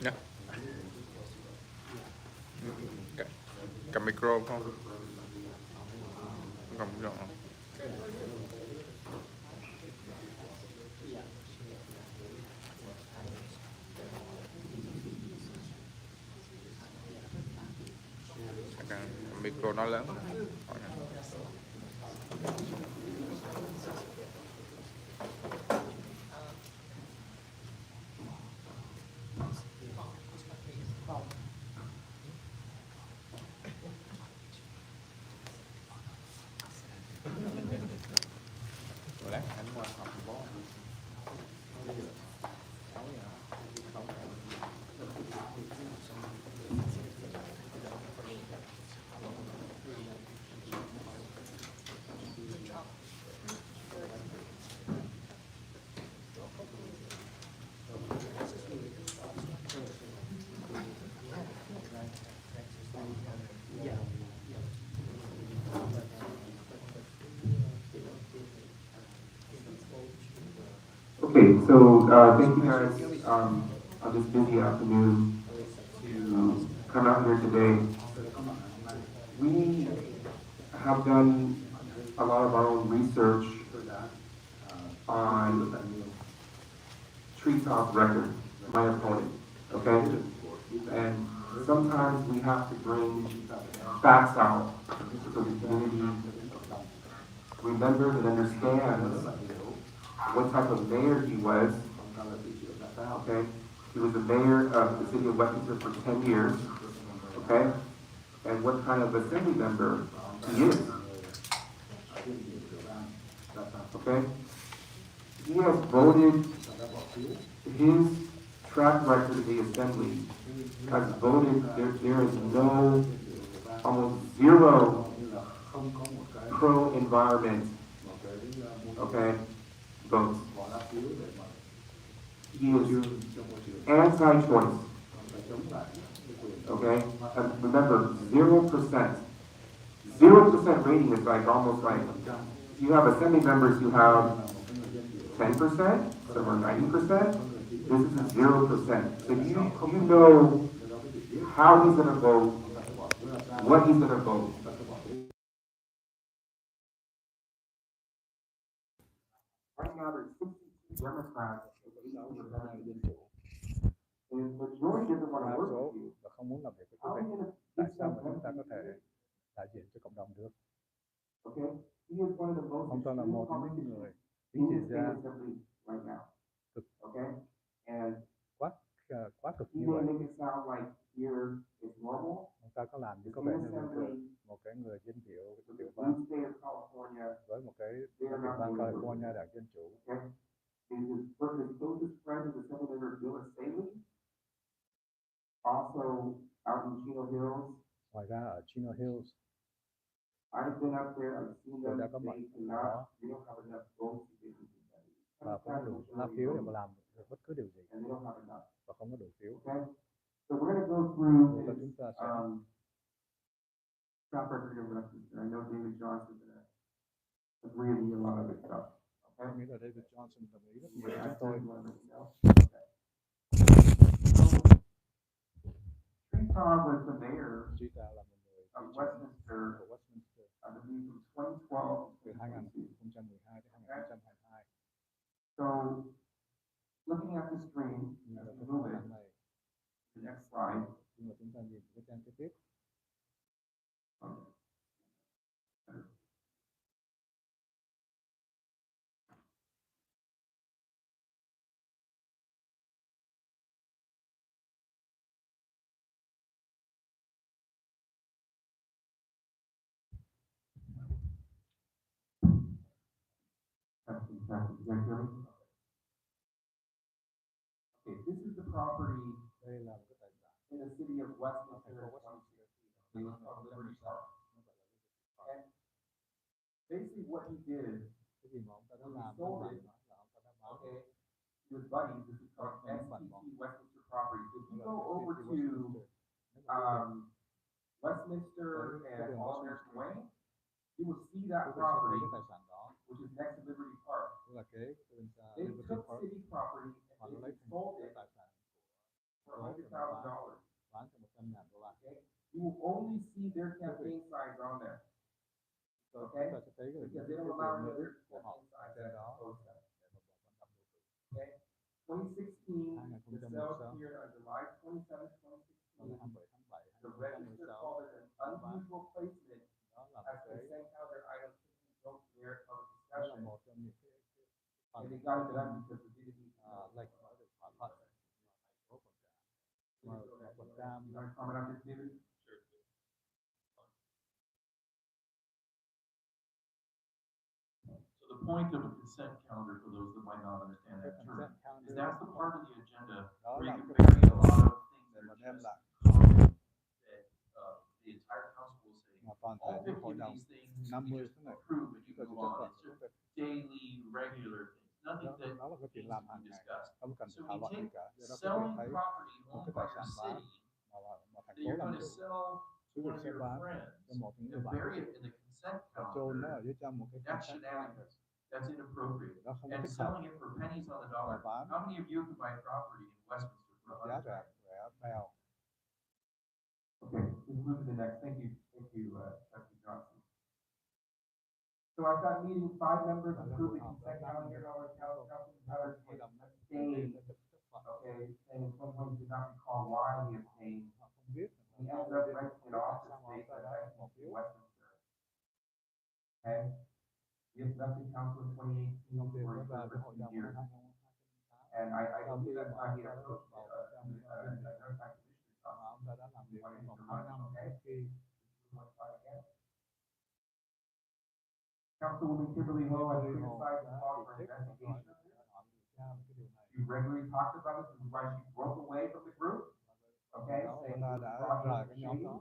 A: Nhá. Cầm micro không? Cầm giọng. Micro nó lớn. Lát anh qua học bó.
B: Okay, so thank you guys on this busy afternoon to come out here today. We have done a lot of our own research on treetop record, my opponent, okay? And sometimes we have to bring facts out so the community remembers and understands what type of mayor he was, okay? He was the mayor of the city of Westminster for 10 years, okay? And what kind of assembly member he is, okay? He has voted, his track record of the assembly has voted, there is no, almost zero pro-environment, okay, votes. He is anti-choice, okay? And remember, 0%. 0% rating is like almost like, you have assembly members who have 10%, some are 90%, this is a 0%. So you know how he's gonna vote, what he's gonna vote. Right now, there's 62 Democrats and 18 Republicans. And the majority doesn't want to
H: đa
B: work
H: số
B: with you.
H: và không muốn làm việc với quý
B: How are
H: vị.
B: you gonna
H: Tại
B: fix
H: sao
B: that
H: mà chúng ta có thể
B: reputation?
H: đại diện cho cộng đồng được?
B: Okay? He is one of the most
H: Ông ta là một trong những
B: extreme
H: người
B: politicians
H: chính
B: in
H: trị
B: the
H: gia
B: state assembly right now. Okay? And
H: quá cực
B: he
H: như
B: may
H: vậy.
B: make it sound like here is normal.
H: Ông ta có làm như
B: The
H: có vẻ
B: state
H: như bình thường,
B: assembly,
H: một cái người dân biểu
B: the
H: tiểu
B: blue
H: bang
B: state of California,
H: với một cái
B: they are
H: tiểu
B: not
H: bang
B: going to work.
H: California đảng Dân Chủ.
B: Okay? His closest friend is Assembly Member Bill Staley, also out in Chino Hills.
H: Ngoài ra ở Chino Hills,
B: I've been up there, I've seen
H: tôi
B: them,
H: đã có mặt
B: they
H: ở đó
B: don't have enough votes to get anything done.
H: và không có đủ lá phiếu để mà làm được bất cứ điều gì
B: And they don't have enough.
H: và không có đủ phiếu.
B: Okay? So we're going to go through
H: Và
B: his
H: chúng ta sẽ
B: track record of Westminster. I know David Johnson is going to agree with me a lot of this stuff.
H: Tôi
B: Okay?
H: nghĩ là David Johnson đồng ý rất nhiều với chúng tôi.
B: Tree Tom was the mayor
H: Trí Tạ là một người
B: of
H: thị trưởng
B: Westminster,
H: của Westminster
B: I believe, from 2012
H: từ
B: to
H: 2012
B: 2022.
H: đến 2022.
B: So, looking at the screen,
H: Nhưng mà
B: as we
H: cái
B: move
H: màn
B: it,
H: ảnh này,
B: the next slide.
H: khi mà chúng ta nhìn cái trang kế tiếp,
B: Okay, this is the property
H: đây là một cái tài sản
B: in the city of
H: ở
B: Westminster,
H: thành phố Westminster.
B: it was called Liberty Park. And basically what he did,
H: Cái gì mà ông ta đã làm đó là ông ta đã báo
B: okay, he was buddies, this is called STT Westminster Property. If you go over to Westminster and All American Way, you will see that property,
H: cái tài sản đó,
B: which is next to Liberty Park.
H: tức là kế bên
B: They
H: Liberty
B: took
H: Park,
B: city property
H: họ
B: and
H: nó
B: they
H: lấy thành
B: sold
H: cái
B: it
H: tài sản
B: for $100,000.
H: bán cho $100,000.
B: You will only see their campaign signs on there.
H: Rồi
B: Okay?
H: chúng ta sẽ thấy cái
B: Because they don't allow any other
H: của họ
B: campaign signs
H: trên
B: that
H: đó
B: post that.
H: để mà vận động bầu cử.
B: Okay? 2016, the sale appeared on July 27,
H: Vào
B: 2016.
H: ngày 27 tháng 7
B: The register
H: 2016,
B: called it an unusual placement
H: đó là
B: as
H: một
B: they
H: cái
B: sent out their items to vote their public
H: đó là
B: discussion.
H: một trong những cái
B: And they got it done because we didn't need
H: lệnh mở được thỏa thuận mà thành phố quận Cam
B: You want to comment on this, David?
I: So the point of a consent calendar, for those that might not understand
H: cái
I: that term,
H: consent
I: is
H: calendar
I: that's the part of the agenda
H: đó
I: where
H: là
I: you can
H: cái
I: bring in a lot of things
H: để
I: that
H: mà
I: are
H: đem
I: just
H: lại
I: common, that the entire council will say,
H: mà toàn thể
I: all
H: những
I: 50
H: hội
I: of
H: đồng
I: these things we
H: 50
I: just
H: cái này
I: approve and
H: chúng
I: you
H: ta chỉ
I: move
H: chấp
I: on.
H: thuận
I: It's just daily, regular things, nothing that
H: đó là cái chuyện làm
I: needs to
H: hàng
I: be
H: ngày,
I: discussed.
H: không cần
I: So
H: phải thảo
I: we
H: luận gì
I: take
H: cả. Do đó quý vị
I: selling
H: thấy
I: property
H: một
I: owned
H: cái
I: by
H: tài
I: your
H: sản bán
I: city
H: mà thành
I: that
H: phố
I: you're
H: làm
I: going to
H: chủ,
I: sell
H: quý
I: to
H: vị
I: one of
H: sẽ
I: your
H: bán
I: friends
H: cho một những người
I: and
H: bạn
I: bury it in the consent
H: và chôn nó ở
I: calendar.
H: dưới trong một cái
I: That's
H: consent
I: shenanigans.
H: calendar.
I: That's inappropriate.
H: Nó không có
I: And
H: thích hợp.
I: selling it for pennies on the
H: Và
I: dollar.
H: bán
I: How many of you can buy property in Westminster for
H: giá
I: $100?
H: rẻ bèo.
B: Okay, let's move to the next. Thank you, Trustee Johnson. So I've got meeting 5 members approved the consent calendar. Councilman Tyler abstained. Okay, and in 2020 did not recall why he abstained. He ended up renting an office space at Westminster. Okay? He has left the council in 2018 for a 15 years. And I believe that's why he approached another time commissioner.
H: Ông ta đã làm việc trong vòng 2 năm
B: Okay?
H: trước khi
B: Councilwoman Kimberly Ho has
H: Kimberly Ho
B: criticized the
H: đã
B: call
H: chỉ
B: for
H: trích
B: investigation.
H: họ điều tra về cái điều này.
B: She regularly talks about this. This is why she broke away from the group. Okay,
H: Đó,
B: saying
H: ông ta
B: this
H: đã
B: project
H: rời
B: is
H: cái nhóm
B: shady,
H: đó.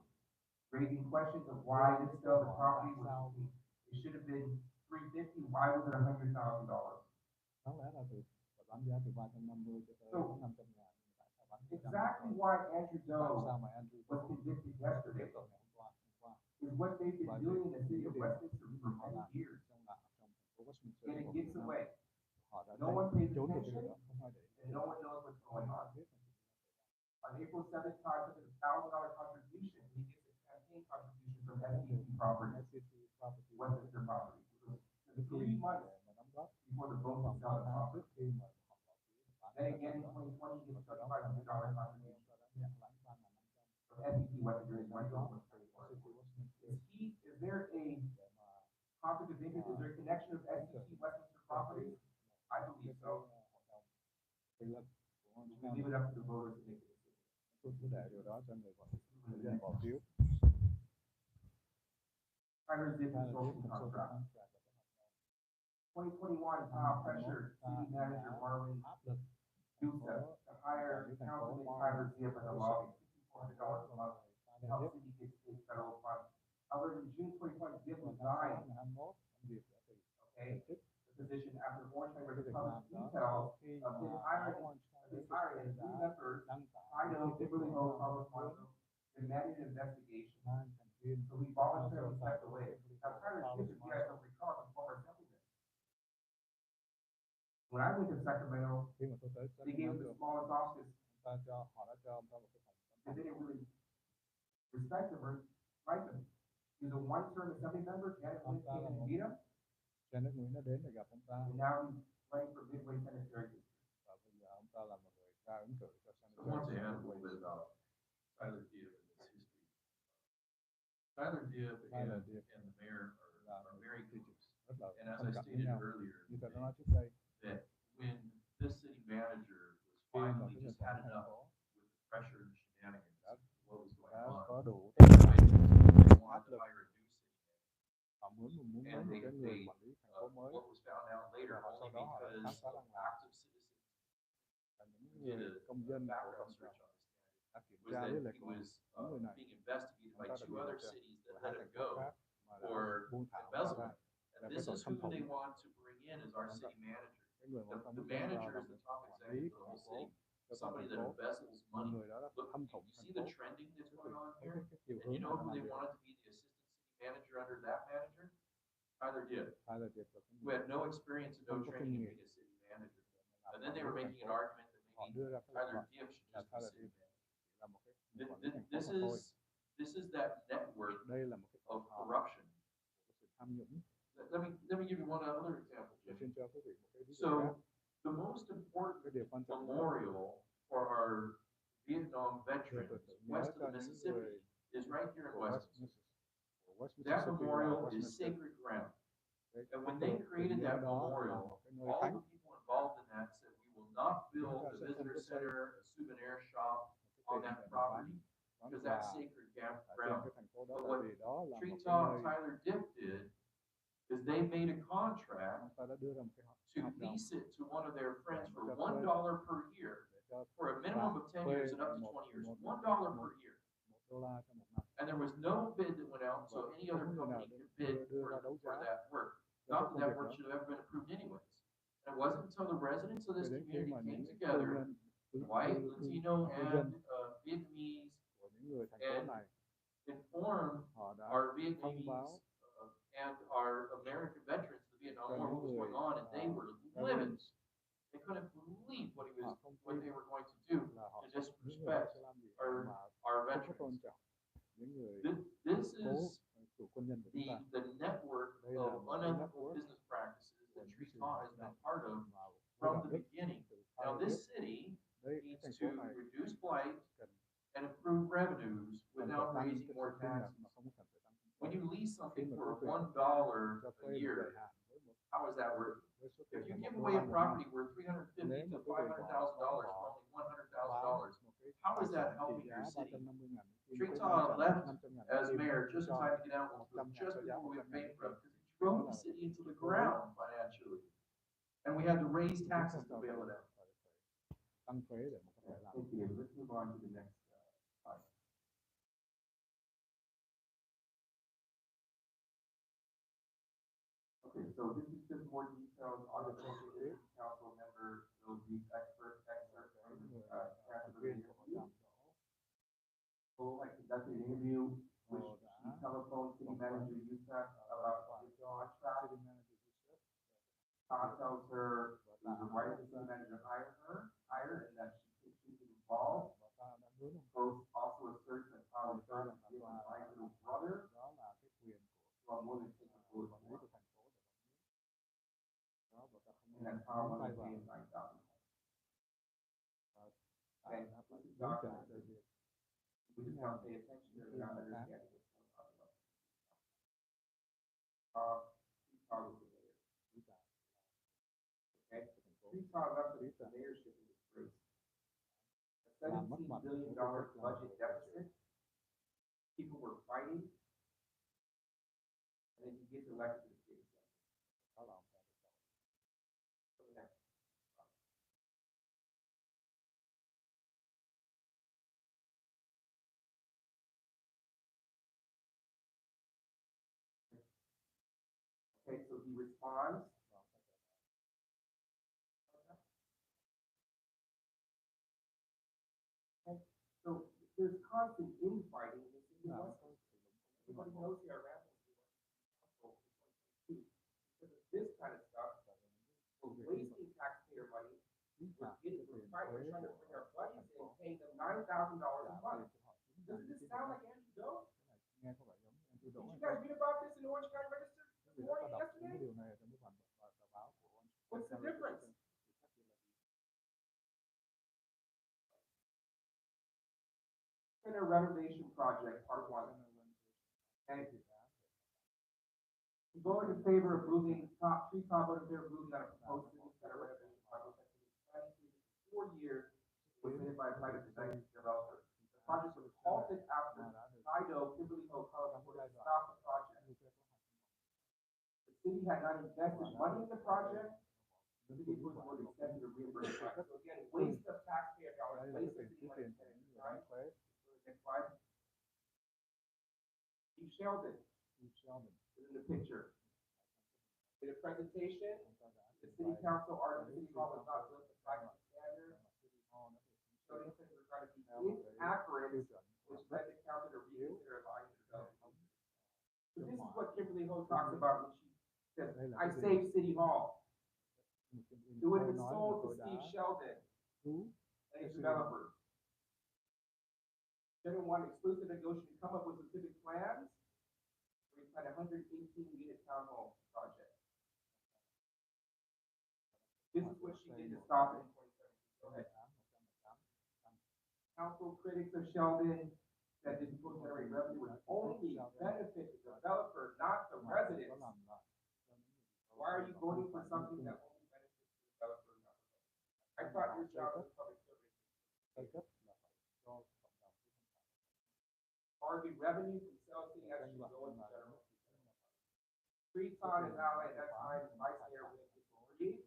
B: raising questions of why this sale of the property was, it should have been $350. Why was it $100,000?
H: Đáng lẽ là bán giá từ 350 cho tới 500 ngàn.
B: Exactly why Andrew
H: Tại
B: Doe
H: sao mà Andrew
B: was convicted yesterday is what they've been doing in the city of Westminster for many years. And it gets away.
H: Họ đã
B: No one pays
H: trốn được cái
B: attention
H: điều đó, không ai để ý.
B: and no one knows what's going on. On April 7th, Todd took a $1,000 contribution. He gets a campaign contribution from SEC property, Westminster property. It was 3 months before the vote to sell the property. Then again in 2020, he gets a $2,500 contribution from SEC Westminster. Is there a conflict of interest? Is there a connection of SEC Westminster properties? I believe so. We leave it up to the voters to make the decision.
H: Tôi cứ để điều đó cho người dân bỏ phiếu.
B: Tyler did consulting contract. 2021 pressure city manager Marvin Youssef to hire Councilman Tyler Zip as a lobby, $6,400 a month to help city get state federal funds. However, in June 2020, Zip resigned. Okay, the position after Orange County public details of his hiring as new members, I know Kimberly Ho, public counsel, demanded an investigation. So he voluntarily stepped away. Now, Tyler Zip, if you guys don't recall, is a former assemblyman. When I went to Sacramento,
H: Khi mà tôi tới
B: they gave him the smallest office.
H: họ đã cho ông ta một cái
B: They didn't really respect him or like him. He was a one-term assembly member. Janet Wynn came in and beat him.
H: Janet Nguyễn đã đến để gặp ông ta.
B: And now he's running for Midway Sanitary District.
H: Và bây giờ ông ta là một người ra ứng cử cho
I: I want to add a little bit about Tyler Dibb and his history. Tyler Dibb and the mayor are very close. And as I stated earlier,
H: Như tôi đã nói trước đây,
I: that when this city manager was finally just had enough with the pressure and the shenanigans of what was going
H: đã
I: on,
H: có đủ
I: they wanted to hire a new city manager.
H: họ muốn một
I: And
H: cái
I: they
H: người quản lý thành phố mới.
I: what was found out later
H: Và sau
I: only
H: đó họ đã khám
I: because
H: phá
I: of
H: rằng là
I: active citizens
H: những
I: did
H: người
I: a
H: công dân của
I: background
H: cộng
I: search
H: đồng
I: on this candidate
H: đã kiểm
I: was
H: tra
I: that
H: lý
I: he
H: lịch của
I: was
H: những người này.
I: being investigated by
H: Ông ta được
I: 2
H: điều
I: other
H: tra
I: cities that
H: của hai
I: let
H: thành
I: him
H: phố
I: go
H: khác mà đã
I: for
H: buông thả ông ta ra.
I: embezzlement.
H: Là
I: And
H: cái
I: this
H: tội
I: is
H: tham
I: who
H: thủng.
I: they want to bring in as our city manager.
H: Cái người mà ông ta
I: The
H: muốn đem vào
I: manager
H: là
I: is the
H: một
I: top
H: quản lý
I: executive
H: của
I: of the
H: thành phố,
I: city,
H: cho toàn
I: somebody
H: thành
I: that
H: phố.
I: embezzles
H: Một
I: money.
H: người đó đã
I: Look,
H: thâm
I: you
H: thủng thành
I: see
H: phố.
I: the trending that's going on
H: Cái
I: here?
H: chiều
I: And you
H: hướng
I: know
H: mà
I: who
H: làm
I: they
H: việc.
I: wanted to be the assistant city manager under that manager? Tyler Dibb,
H: Hai là việc của
I: who had no experience and no
H: Không có
I: training in
H: kinh
I: being a city manager.
H: làm
I: And then they were
H: quản lý
I: making an
H: thành phố.
I: argument that
H: Họ
I: maybe
H: đưa ra cái
I: Tyler
H: luận
I: Dibb should
H: là
I: just be
H: Tyler
I: city
H: Dibb
I: manager.
H: là một cái người quản lý thành phố
I: This
H: mà thôi.
I: is that network
H: Đây là một cái
I: of
H: tổ hợp
I: corruption.
H: của sự tham nhũng.
I: Let me give you one other example,
H: Tôi
I: Jimmy.
H: xin cho quý vị một cái ví dụ
I: So,
H: khác.
I: the most important
H: Cái điều quan trọng nhất
I: memorial for our Vietnam
H: về
I: veterans
H: tôi tưởng nhớ
I: west of
H: cho
I: the
H: những
I: Mississippi
H: người
I: is right here in
H: của
I: Westminster.
H: Westminster
I: That
H: City và
I: memorial is
H: Westminster.
I: sacred ground.
H: Cái
I: And when they
H: tưởng
I: created
H: nhớ
I: that
H: đó là
I: memorial,
H: một cái nơi
I: all
H: thánh.
I: the people involved in that said, we will not build
H: Chúng ta
I: a
H: sẽ không
I: visitor
H: có xây
I: center, a souvenir shop
H: cái
I: on
H: tiệm
I: that
H: để
I: property
H: bán
I: because
H: quà
I: that's sacred
H: ở trên
I: ground.
H: cái thành phố đó,
I: But
H: tại
I: what
H: vì đó là một cái
I: Treetop
H: nơi
I: Tyler Dibb did is they made a contract
H: ông ta đã đưa ra một cái
I: to
H: hợp đồng
I: lease it to one of their friends for
H: cho
I: $1 per year
H: để cho
I: for a minimum of 10 years and up to 20 years. $1 per year.
H: $1 cho một năm.
I: And there was no bid that went out, so any other company could bid for that work. Not that that work should have ever been approved anyways. And it wasn't until the residents of this
H: Cho đến khi
I: community
H: mà
I: came
H: những
I: together, white, Latino,
H: cư dân
I: and Vietnamese,
H: của những người thành phố này
I: informed
H: họ đã
I: our
H: thông báo
I: Vietnamese and our American veterans that Vietnam War, what was going on, and they were livid. They couldn't believe what they were going to do to disrespect our veterans.
H: những người
I: This
H: cố
I: is
H: của quân nhân của chúng ta.
I: the network
H: Đây là
I: of
H: một cái
I: unethical
H: network
I: business practices
H: của
I: that
H: những
I: Trí
H: sự
I: Tạ
H: hoạt
I: has been
H: động
I: part of
H: mà
I: from
H: đạo
I: the
H: đức
I: beginning.
H: từ
I: Now,
H: khai
I: this
H: trước.
I: city
H: Đây cái
I: needs
H: thành
I: to
H: phố này
I: reduce blight
H: cần
I: and improve revenues
H: cần phải
I: without
H: tăng
I: raising
H: cái
I: more
H: sự thu nhập
I: taxes.
H: mà không cần phải tăng kinh
I: When
H: tế.
I: you lease
H: Khi
I: something
H: mà
I: for
H: có quyền
I: $1
H: cho
I: a
H: thuê một
I: year,
H: dài hạn với một
I: how is that worth it?
H: với số
I: If
H: tiền
I: you
H: là
I: give
H: $1
I: away a
H: một năm,
I: property worth $350,000
H: nếu mà
I: to
H: quý vị bỏ
I: $500,000 for
H: bỏ
I: only
H: bán
I: $100,000,
H: một cái
I: how
H: tài
I: is that
H: sản
I: helping
H: trị
I: your
H: giá
I: city?
H: 350.000
I: Trí Tạ left as mayor just in time to get out with just before we went bankrupt because he drove the city into the ground financially. And we had to raise taxes to bail it out.
H: tăng thuế để mà có thể làm.
B: Thank you. Let's move on to the next slide. Okay, so this is just more details on the council member, those these excerpts from the capital interview. So I conducted an interview with the telephone city manager Yusuf about his contract. Todd tells her it was the right of the city manager to hire, and that she should be involved. Both also asserts that Todd was trying to give his right little brother,
H: Đó là cái quyền
B: so I'm more than capable of
H: quản lý
B: doing.
H: của thành phố để đó và ta không
B: And that's how I
H: tay
B: want to
H: vào
B: pay him $9,000.
H: ta đã phải đối trả về việc
B: We just gotta pay attention to not understanding what's going on. Todd was the mayor. Okay, Todd left the mayorship in disgrace. A $17 billion budget deficit. People were fighting. And then he gets elected to the city council.
H: đó là ông ta được chọn.
B: So the next. Okay, so he responds. Okay, so there's constant infighting in the city of Weston. Everybody knows here around because of this kind of stuff, we're wasting taxpayer money. We're trying to bring our buddies in, paying them $9,000 a month. Doesn't this sound like Andrew Doe?
H: Nghe có vẻ giống Andrew
B: Did
H: Đỗ
B: you
H: hay
B: guys
H: không?
B: read about this in the Orange County Register this
H: Quý vị đã
B: morning,
H: đọc những cái
B: yesterday?
H: điều này ở trong cái bản báo của
B: What's the difference? Center renovation project, part one. Okay. He voted in favor of moving, three top voted in favor of moving on a proposed city center renovation project that has been planning for 4 years, was submitted by a private developer. The project was halted after Idaho, Kimberly Hill, Colorado, stopped the project. The city had not invested money in the project. The city was going to extend the reimbursement. So again, waste of taxpayer dollars,
H: Đây là
B: waste
H: cái
B: of
H: tiền
B: city
H: tiết
B: money.
H: kiệm của những người đóng thuế.
B: Next slide. Chief Sheldon is in the picture. In a presentation, the city council argued the city hall was not built to private standards. Custodians said we're trying to be inaccurate, which led the council to reconsider allowing the development. So this is what Kimberly Ho talks about when she says, I saved City Hall. It would have been sold to Steve Sheldon and his developers. Sheldon wanted exclusive negotiation to come up with specific plans. We planned a 118-unit townhome project. This is what she did to stop it in 2017. Go ahead. Council critics of Sheldon said this will generate revenue would only benefit the developer, not the residents. Why are you voting for something that only benefits the developer, not the residents? I thought your job was public service. Target revenue from sales city actually go into general. Freetown is out at that time, Vice Mayor William disagreed.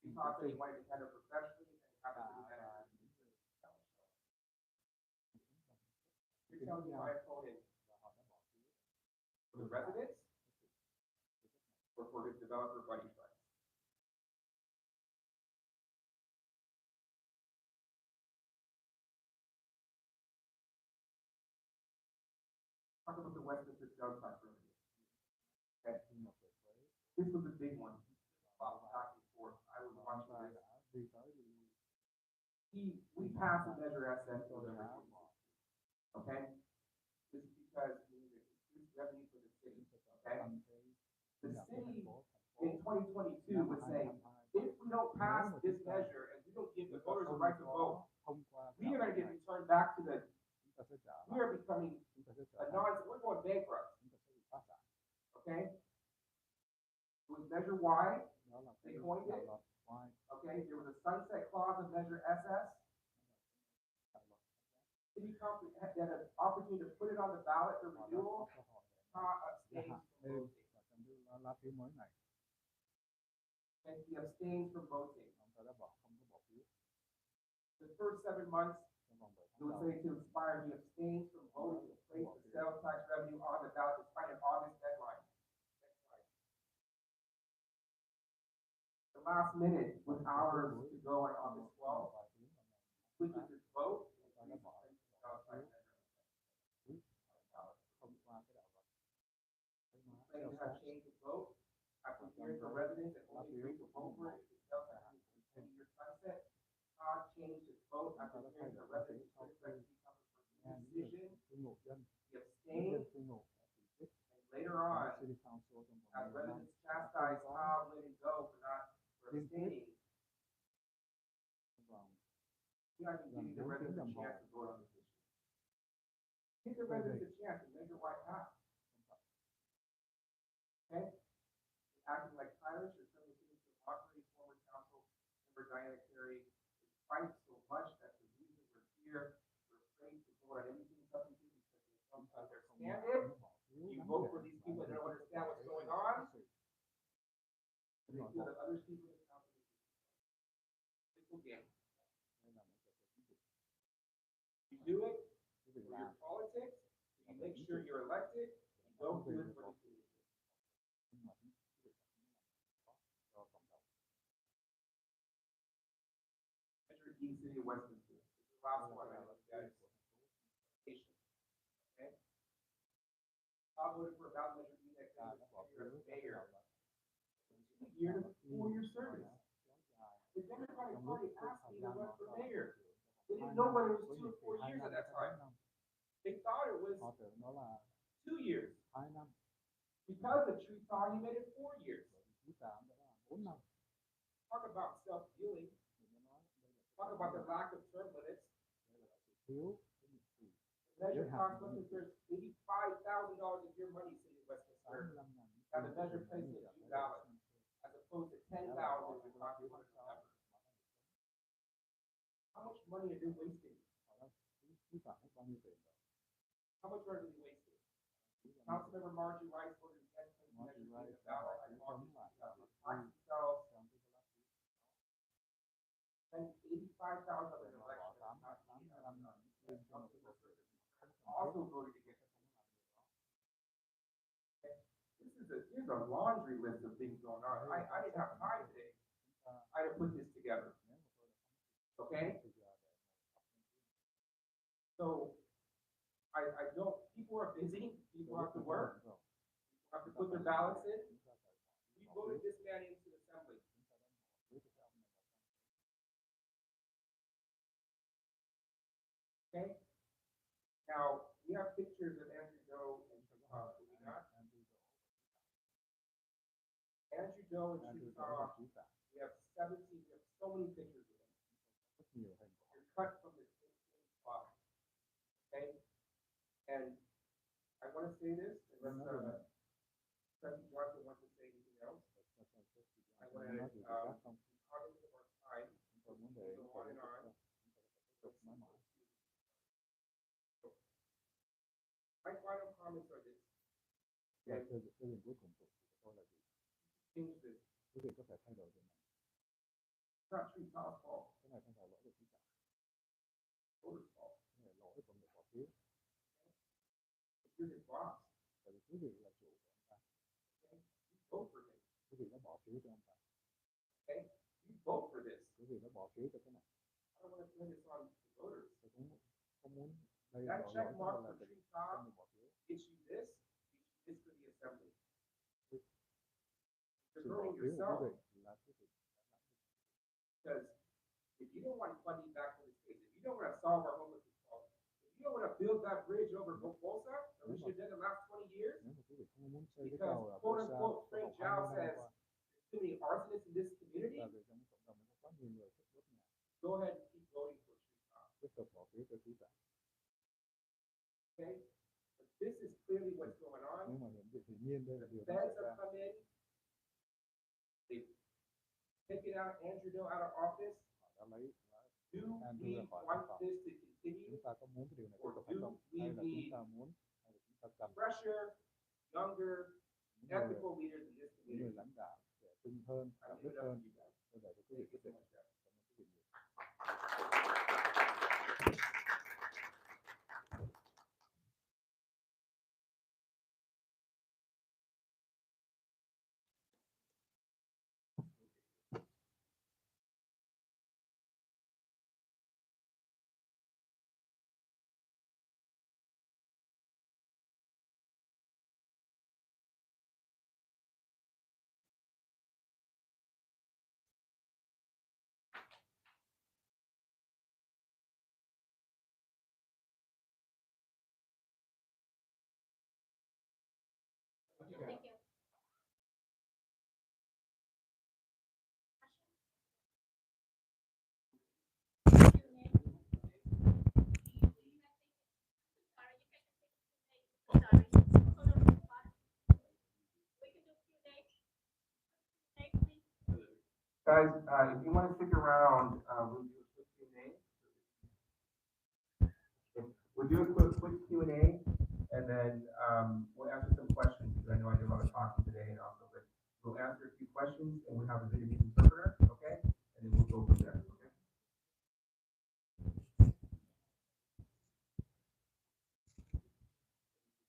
B: Freetown said he wanted to handle professionally and have a city manager. Freetown is my opponent. For the residents? Or for his developer buddy friends? Talk about the Westminster Drug Fund for a minute. Okay. Measure SS bill number 260. Okay? This is because we need to increase revenue for the city, okay? The city in 2022 was saying, if we don't pass this measure and we don't give the voters the right to vote, we are gonna get returned back to the, we are becoming a we're going bankrupt, okay? It was Measure Y, they coined it, okay? There was a sunset clause of Measure SS. City council had an opportunity to put it on the ballot for renewal, abstains from voting. And he abstains from voting. The first 7 months, it was ready to expire, he abstains from voting to place the sales tax revenue on the ballot despite an August deadline. Next slide. The last minute, with hours to go on August 12th, switches his vote. Claim to have changed the vote after hearing from residents and only agreed to over it. Sales tax is a 10-year sunset. Todd changed his vote after hearing from residents. Decision. He abstained. And later on, as residents chastised Todd letting go for abstaining, he not even giving the residents a chance to vote on this issue. Give the residents a chance to measure why it happened. Okay? Acting like tyrants or some students of operating former council member Diana Carey fight so much that the reason we're here, we're afraid to vote on anything substantive because they don't understand it. You vote for these people that don't understand what's going on. And they feel that other people in the council this will game. You do it for your politics, you make sure you're elected, you don't do it for the community. Measure D City of Westminster. This is the last one I looked at. Okay? I voted for a ballot measure D that goes to mayor. 2-year to 4-year service. The Democratic Party asked me to run for mayor. They didn't know whether it was 2 or 4 years at that time. They thought it was 2 years. Because of Tree Thought, he made it 4 years. Talk about self-dealing. Talk about the lack of term limits. The measure costs Westminster $85,000 of your money, City of Westminster. And the measure placed in $2, as opposed to $10,000 in November. How much money are they wasting? How much are they wasting? Councilmember Margie Rice voted against the measure being a ballot. I themselves spend $85,000 in an election. Also voted against it. Here's a laundry list of things going on. I didn't have time today. I had to put this together. Okay? So I don't, people are busy, people have to work, people have to put their ballots in. We voted this man into assembly. Okay? Now, we have pictures of Andrew Doe and Chicago. Do we not? Andrew Doe and Chicago. We have 17, we have so many pictures of them. They're cut from the same spot. Okay? And I want to say this, unless President Johnson wants to say anything else. I want to, comment of our time, go on and on. My final comments are this. Okay? Change this. It's not Tree Thoughts' fault. Voters' fault. You're his boss. Okay? You vote for him. Okay? You vote for this. I don't want to put this on the voters. That check mark for Tree Thoughts gets you this for the assembly. You're hurting yourself. Because if you don't want funding back from the state, if you you don't want to solve our homelessness problem. If you don't want to build that bridge over Bosa, that we should have done the last 20 years,
H: Nếu mà quý vị không muốn xây cái
B: because
H: cầu ở
B: quote
H: Bosa
B: unquote
H: trong
B: Frank
H: vòng
B: Zhao
H: 20 năm
B: says
H: qua,
B: too many arsonists in this community,
H: là vì trong cộng đồng có quá nhiều người thích đốt nhà,
B: go ahead and keep voting for Trí Tạ.
H: tiếp tục bỏ phiếu cho Trí Tạ.
B: Okay? But this is clearly what's going on.
H: Nhưng mà hiện tự nhiên đây là điều
B: Feds
H: đang xảy
B: have
H: ra.
B: come in, they've taken out Andrew out of office.
H: Họ đã lấy
B: Do
H: Andrew
B: we
H: ra khỏi
B: want
H: văn phòng.
B: this to continue?
H: Chúng ta có muốn cái điều này tiếp
B: Or
H: tục hay
B: do
H: không?
B: we
H: Hay là chúng
B: need
H: ta muốn, hay là chúng ta cần
B: fresher, younger,
H: những người,
B: ethical leaders in this
H: những người
B: community?
H: lãnh đạo trẻ trung hơn,
B: I
H: đạo
B: leave
H: đức
B: it up
H: hơn,
B: to you guys.
H: để cho quý vị quyết định. Cảm ơn quý vị nhiều.
C: Thank you.
B: Guys, if you want to stick around, we'll do a quick Q&A. We'll do a quick Q&A, and then we'll answer some questions, because I know I did a lot of talking today, and also, but we'll answer a few questions, and we'll have a Vietnamese interpreter, okay? And then we'll go from there, okay?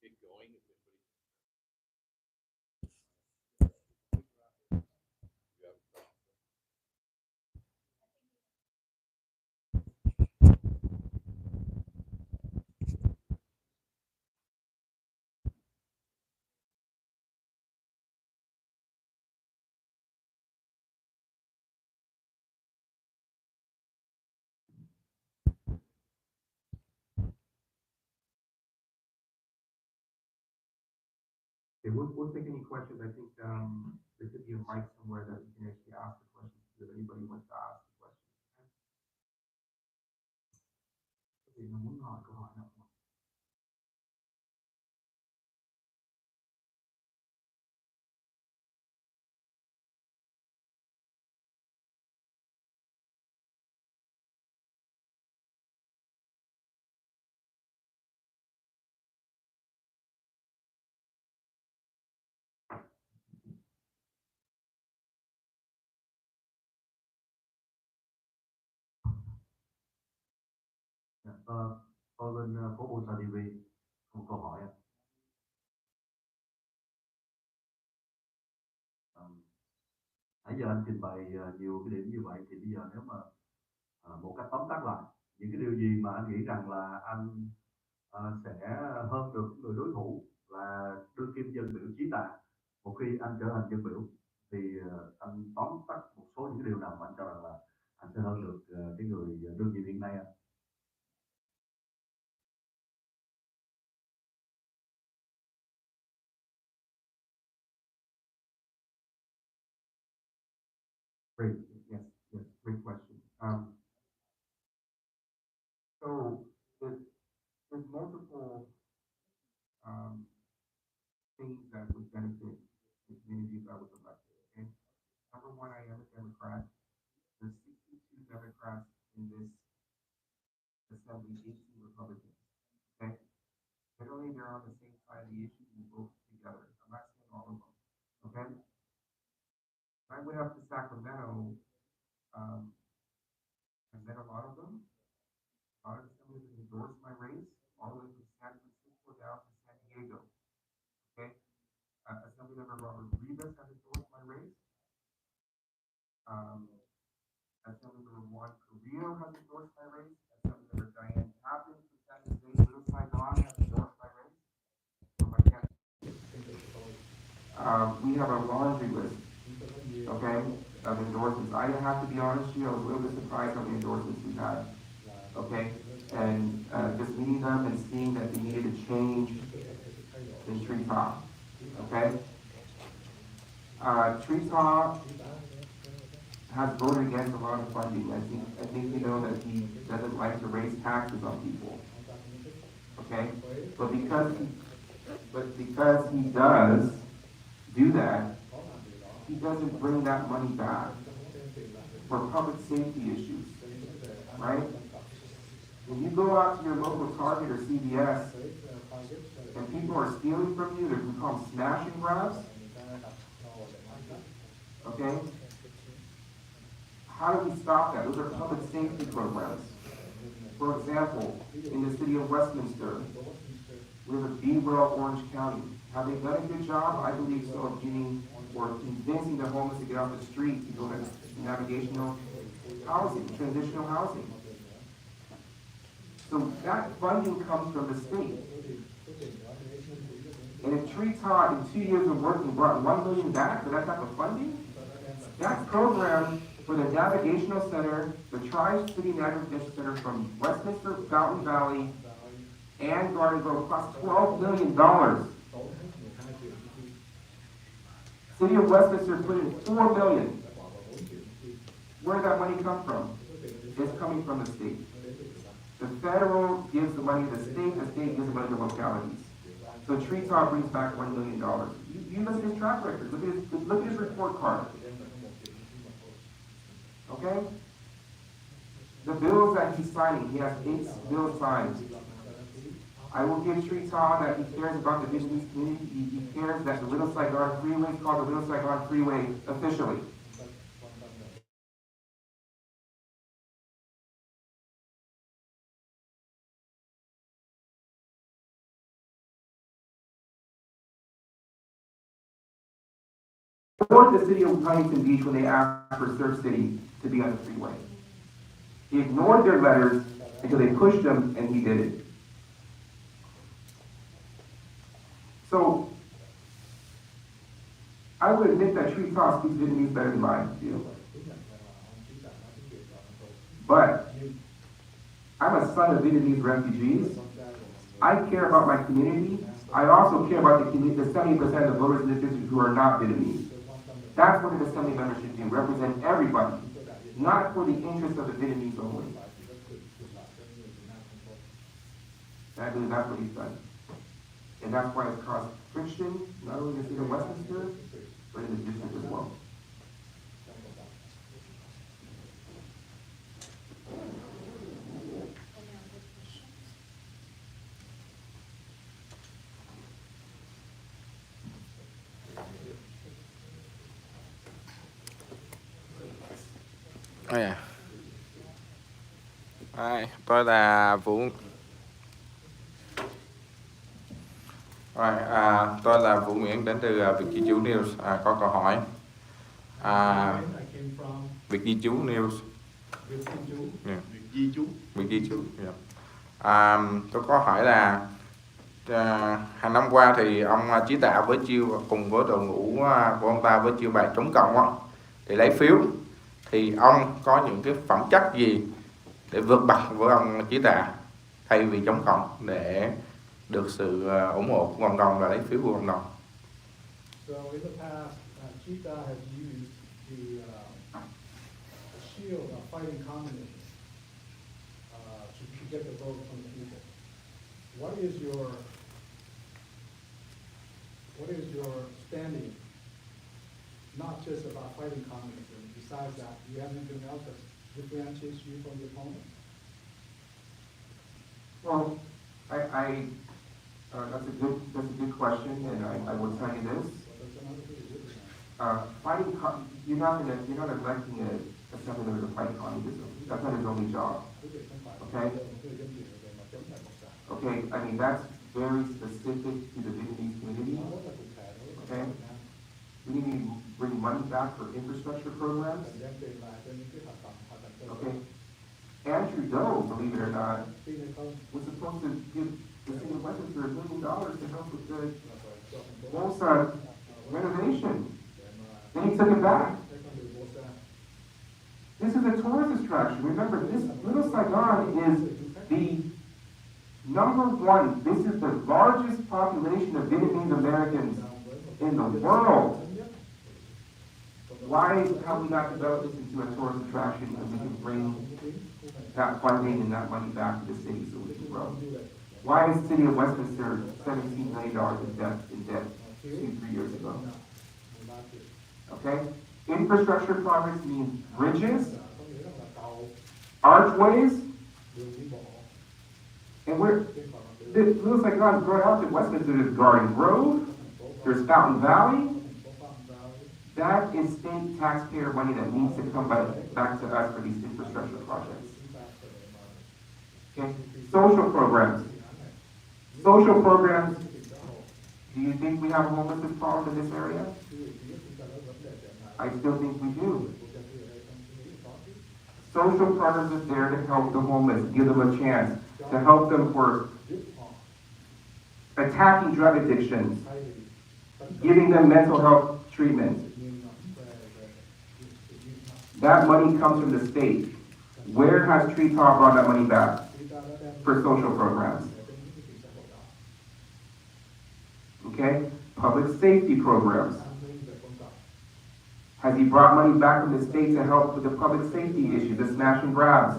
E: Get going if anybody. You have a question?
B: Okay, we'll take any questions. I think there could be a mic somewhere that we can actually ask the questions, if anybody wants to ask the question. Okay, nó muốn hỏi câu hỏi nào không?
J: Tôi bên phố Busa TV, một câu hỏi. Nãy giờ anh trình bày nhiều cái điểm như vậy, thì bây giờ nếu mà một cách tóm tắt lại những cái điều gì mà anh nghĩ rằng là anh sẽ hơn được người đối thủ là đương kim dân biểu Trí Tạ một khi anh trở thành dân biểu, thì anh tóm tắt một số những cái điều nào mà anh cho rằng là anh sẽ hơn được cái người đương nhiệm hiện nay anh?
B: Great, yes, great question. So there's multiple things that would benefit the communities I was elected. Okay, number one, I am a Democrat. There's 62 Democrats in this assembly, 18 Republicans. Okay, generally they're on the same side of the issue. We vote together. I'm not saying all of them. Okay, I went up to Sacramento. I met a lot of them. A lot of assemblymen endorsed my race, all the way from San Francisco down to San Diego. Okay, Assemblymember Robert Rivas has endorsed my race. Assemblymember Juan Carrillo has endorsed my race. Assemblymember Diane Tappan from San Jose, Little Saigon has endorsed my race. So my candidate. We have a laundry list, okay, of endorsements. I have to be honest with you, I was a little bit surprised how many endorsements we've had. okay? And just meeting them and seeing that they needed a change in Treetop, okay? Treetop has voted against a lot of funding. I think you know that he doesn't like to raise taxes on people, okay? But because he does do that, he doesn't bring that money back for public safety issues, right? When you go out to your local Target or CVS and people are stealing from you, we call them smash and grabs, okay? How do we stop that? Those are public safety programs. For example, in the city of Westminster, we have a Be Well Orange County. Have they done a good job? I believe so, of getting or convincing the homeless to get off the street to go to navigational housing, transitional housing. So that funding comes from the state. And if Treetop in 2 years of working brought $1 million back for that type of funding, that program for the Navigational Center, the Tri-City Navigational Center from Westminster, Fountain Valley, and Garden Grove cost $12 million. City of Westminster put in $4 million. Where did that money come from? It's coming from the state. The federal gives the money to the state gives the money to localities. So Treetop brings back $1 million. You look at his track record. Look at his report card. Okay? The bills that he's signing, he has 8 bills signed. I will give Treetop that he cares about the Vietnamese community. He cares that the Little Saigon Freeway is called the Little Saigon Freeway officially. Or the city of Huntington Beach when they asked for Surf City to be on the freeway. He ignored their letters until they pushed him, and he did it. So, I would admit that Treetop speaks Vietnamese better than I do. But, I'm a son of Vietnamese refugees. I care about my community. I also care about the 70% of the voters in this district who are not Vietnamese. That's what an assembly member should do, represent everybody, not for the interest of the Vietnamese only. And I believe that's what he's done. And that's why it's caused friction, not only in the city of Westminster, but in the district as well.
A: Tôi là Vũ. Tôi là Vũ Nguyễn đến từ Việc Ghi Chú News. Có câu hỏi. Việc Ghi Chú News. Việc Ghi Chú. Tôi có hỏi là hàng năm qua thì ông Trí Tạ với chiêu cùng với đội ngũ của ông ta với chiêu bài chống cộng để lấy phiếu, thì ông có những cái phẩm chất gì để vượt bậc với ông Trí Tạ thay vì chống cộng để được sự ủng hộ của cộng đồng và lấy phiếu của cộng đồng?
H: So in the past, Trí Tạ has used the shield of fighting communism to get the vote from the people. What is your standing? Not just about fighting communism. Besides that, do you have anything else that differentiates you from the opponent?
B: Well, that's a good question, and I will tell you this. You're not electing a assembly member to fight communism. That's not his only job. Okay? Okay, I mean that's very specific to the Vietnamese community. Okay? We need to bring money back for infrastructure programs. Okay? And Trudeau, believe it or not, was supposed to give the city of Westminster $1 million to help with the renovation. Then he took it back. This is a tourist attraction. Remember, this Little Saigon is the #1. This is the largest population of Vietnamese Americans in the world. Why have we not developed this into a tourist attraction and we can bring that funding and that money back to the city so we can grow? Why is the city of Westminster $17 million in debt 2-3 years ago? Okay? Infrastructure projects mean bridges, archways, and the Little Saigon growing out in Westminster, there's Garden Grove, there's Fountain Valley. That is state taxpayer money that needs to come back to us for these infrastructure projects. Okay? Social programs. Social programs. Do you think we have a homelessness problem in this area? I still think we do. Social programs are there to help the homeless, give them a chance, to help them for attacking drug addictions, giving them mental health treatment. That money comes from the state. Where has Trí Tạ brought that money back for social programs? Okay? Public safety programs. Has he brought money back from the state to help with the public safety issues, the smash and grabs?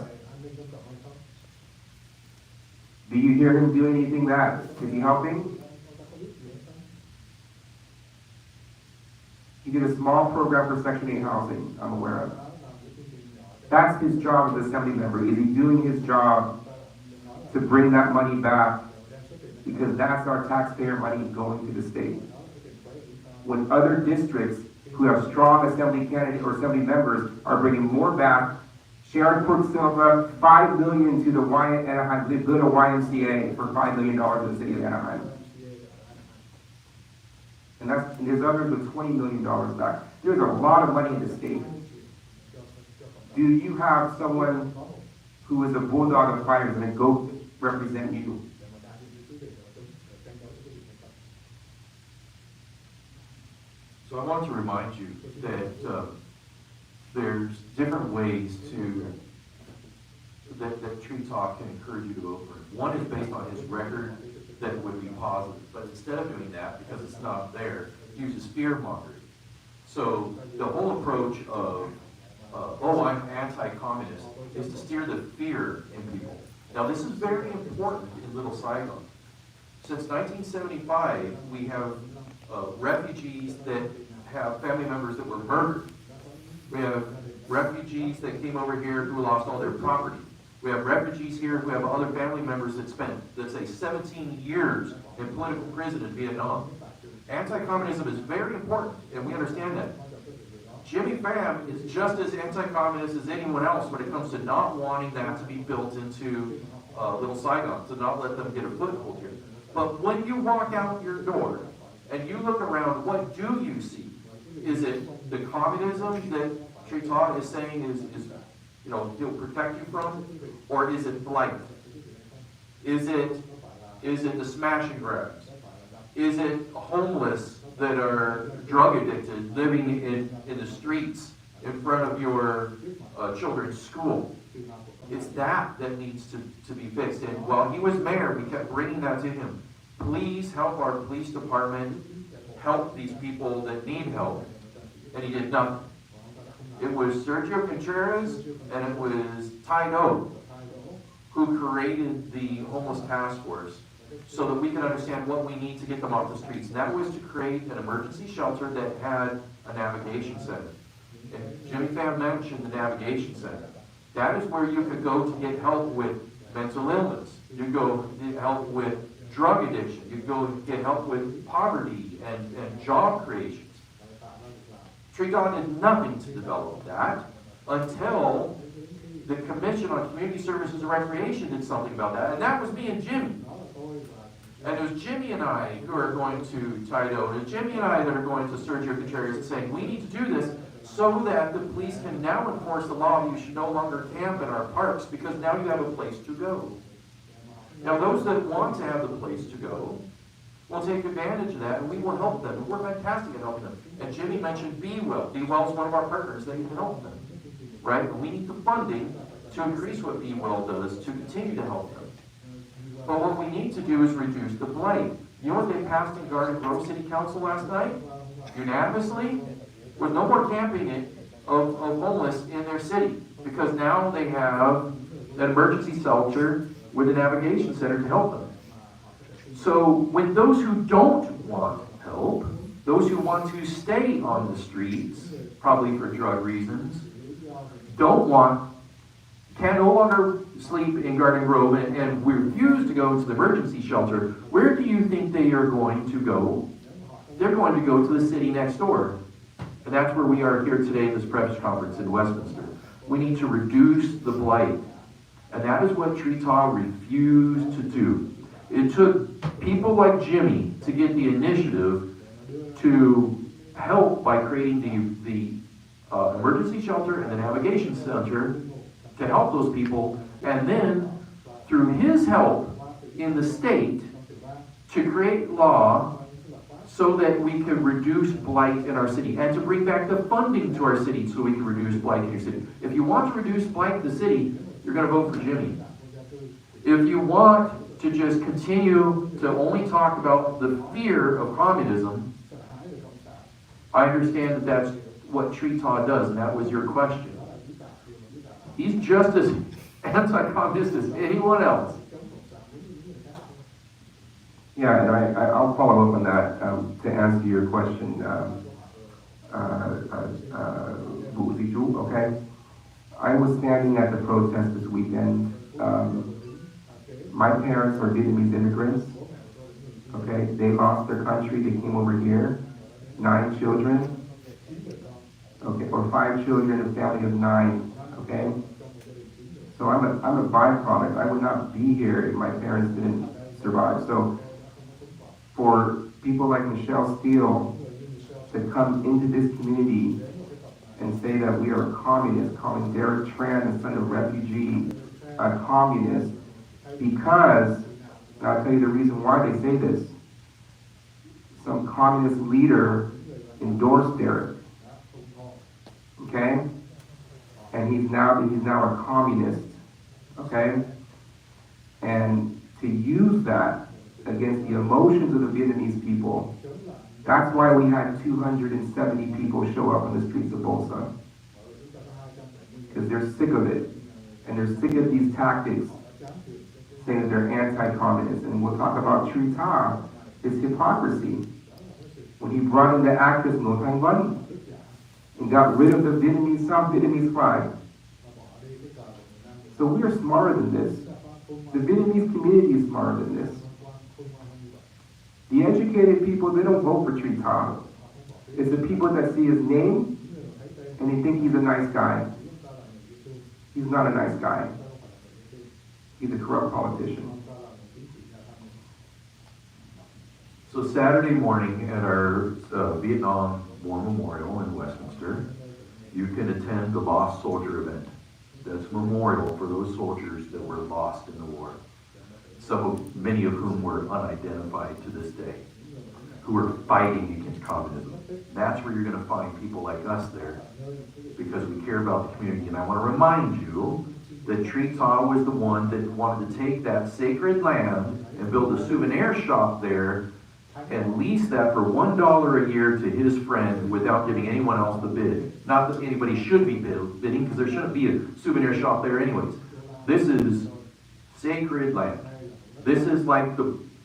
B: Do you hear him do anything that? Is he helping? He did a small program for Section 8 housing, I'm aware of. That's his job as an assembly member. Is he doing his job to bring that money back? Because that's our taxpayer money going to the state. When other districts who have strong assembly candidates or assembly members are bringing more back, Sharon Quicksilver, $5 million to the Anaheim, they go to YMCA for $5 million in the city of Anaheim. And there's others with $20 million back. There's a lot of money in the state. Do you have someone who is a bulldog of fighters and a goat represent you?
K: So I want to remind you that there's different ways that Trí Tạ can encourage you to vote for him. One is based on his record that would be positive, but instead of doing that, because it's not there, he uses fear mongering. So the whole approach of, I'm anti-communist, is to steer the fear in people. Now this is very important in Little Saigon. Since 1975, we have refugees that have family members that were murdered. We have refugees that came over here who lost all their property. We have refugees here who have other family members that spent, let's say, 17 years in political prison in Vietnam. Anti-communism is very important, and we understand that. Jimmy Phạm is just as anti-communist as anyone else when it comes to not wanting that to be built into Little Saigon, to not let them get a foothold here. But when you walk out your door and you look around, what do you see? Is it the communism that Trí Tạ is saying is he'll protect you from? Or is it blight? Is it the smash and grabs? Is it homeless that are drug addicted living in the streets in front of your children's school? It's that needs to be fixed. And while he was mayor, we kept bringing that to him. Please help our police department help these people that need help. And he did nothing. It was Sergio Contreras and it was Taido who created the homeless task force so that we can understand what we need to get them off the streets. And that was to create an emergency shelter that had a navigation center. And Jimmy Phạm mentioned the navigation center. That is where you could go to get help with mental illness. You go get help with drug addiction. You go get help with poverty and job creations. Trí Tạ did nothing to develop that until the Commission on Community Services and Recreation did something about that, and that was me and Jimmy. And it was Jimmy and I who are going to Taido, and it's Jimmy and I that are going to Sergio Contreras and saying, we need to do this so that the police can now enforce the law. You should no longer camp in our parks because now you have a place to go. Now those that want to have the place to go will take advantage of that, and we will help them. And we're fantastic at helping them. And Jimmy mentioned Be Well. Be Well is one of our partners that can help them. right? And we need the funding to increase what Be Well does to continue to help them. But what we need to do is reduce the blight. You know what they passed in Garden Grove City Council last night? Unanimously? With no more camping of homeless in their city. Because now they have an emergency shelter with a navigation center to help them. So when those who don't want help, those who want to stay on the streets, probably for drug reasons, can no longer sleep in Garden Grove and refuse to go to the emergency shelter, where do you think they are going to go? They're going to go to the city next door. And that's where we are here today in this press conference in Westminster. We need to reduce the blight. And that is what Trí refused to do. It took people like Jimmy to get the initiative to help by creating the emergency shelter and the navigation center to help those people, and then through his help in the state to create law so that we can reduce blight in our city and to bring back the funding to our city so we can reduce blight in your city. If you want to reduce blight in the city, you're going to vote for Jimmy. If you want to just continue to only talk about the fear of communism, I understand that that's what Trí Tạ does, and that was your question. He's just as anti-communist as anyone else.
B: Yeah, and I'll follow up on that to answer your question, okay? I was standing at the protest this weekend. My parents are Vietnamese immigrants, okay? They lost their country, they came over here, 9 children, okay, or 5 children, a family of 9, okay? So I'm a byproduct. I would not be here if my parents didn't survive. So for people like Michelle Steele to come into this community and say that we are communists, calling Derek Tran, the son of refugee, a communist, because, and I'll tell you the reason why they say this, some communist leader endorsed Derek, okay? And he's now a communist, okay? And to use that against the emotions of the Vietnamese people, that's why we had 270 people show up on the streets of Bolsa. Because they're sick of it. And they're sick of these tactics, saying that they're anti-communist. And we'll talk about Trí Tạ, his hypocrisy. When he brought in the actress Ngo Thanh Vân and got rid of the Vietnamese, South Vietnamese flag. So we are smarter than this. The Vietnamese community is smarter than this. The educated people, they don't vote for Trí Tạ. It's the people that see his name and they think he's a nice guy. He's not a nice guy. He's a corrupt politician.
K: So Saturday morning at our Vietnam War Memorial in Westminster, you can attend the Lost Soldier event. That's a memorial for those soldiers that were lost in the war. Many of whom were unidentified to this day, who were fighting against communism. That's where you're going to find people like us there, because we care about the community. And I want to remind you that Trí Tạ was the one that wanted to take that sacred land and build a souvenir shop there and lease that for $1 a year to his friend without giving anyone else the bid. Not that anybody should be bidding, because there shouldn't be a souvenir shop there anyways. This is sacred land. This is like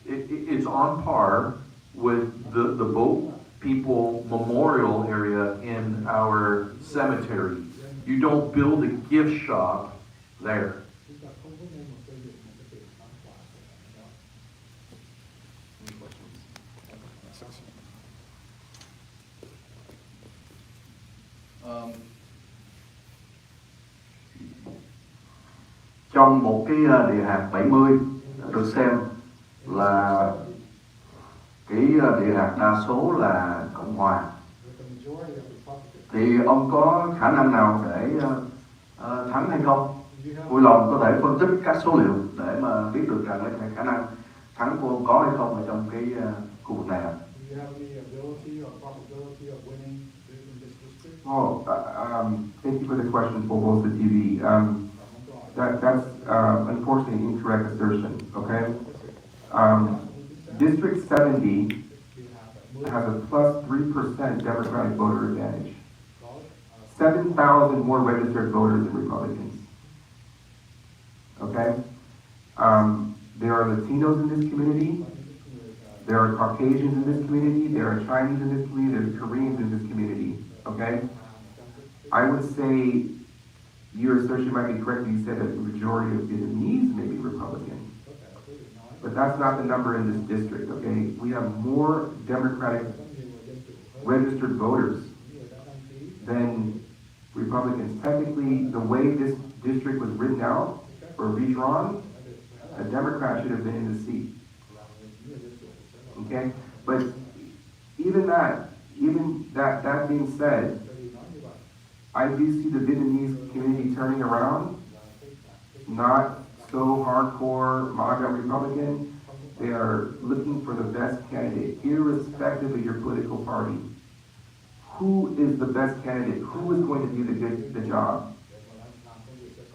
K: it's on par with the boat people memorial area in our cemetery. You don't build a gift shop there.
J: Trong một cái địa hạt 70 được xem là cái địa hạt đa số là Cộng Hòa, thì ông có khả năng nào để thắng hay không? Vui lòng có thể phân tích các số liệu để mà biết được rằng cái khả năng thắng của ông có hay không ở trong cái khu vực này.
B: Well, thank you for the question, Bobosa TV. That's unfortunately an incorrect assertion, okay? District 70 has a plus 3% Democratic voter advantage. 7,000 more registered voters than Republicans. Okay? There are Latinos in this community. There are Caucasians in this community. There are Chinese in this community. There are Koreans in this community. Okay? I would say your assertion might be correct. You said that the majority of Vietnamese may be Republican. But that's not the number in this district, okay? We have more Democratic registered voters than Republicans. Technically, the way this district was written out or redrawn, a Democrat should have been in the seat. Okay? But even that being said, I do see the Vietnamese community turning around, not so hardcore MAGA Republican. They are looking for the best candidate, irrespective of your political party. Who is the best candidate? Who is going to do the job?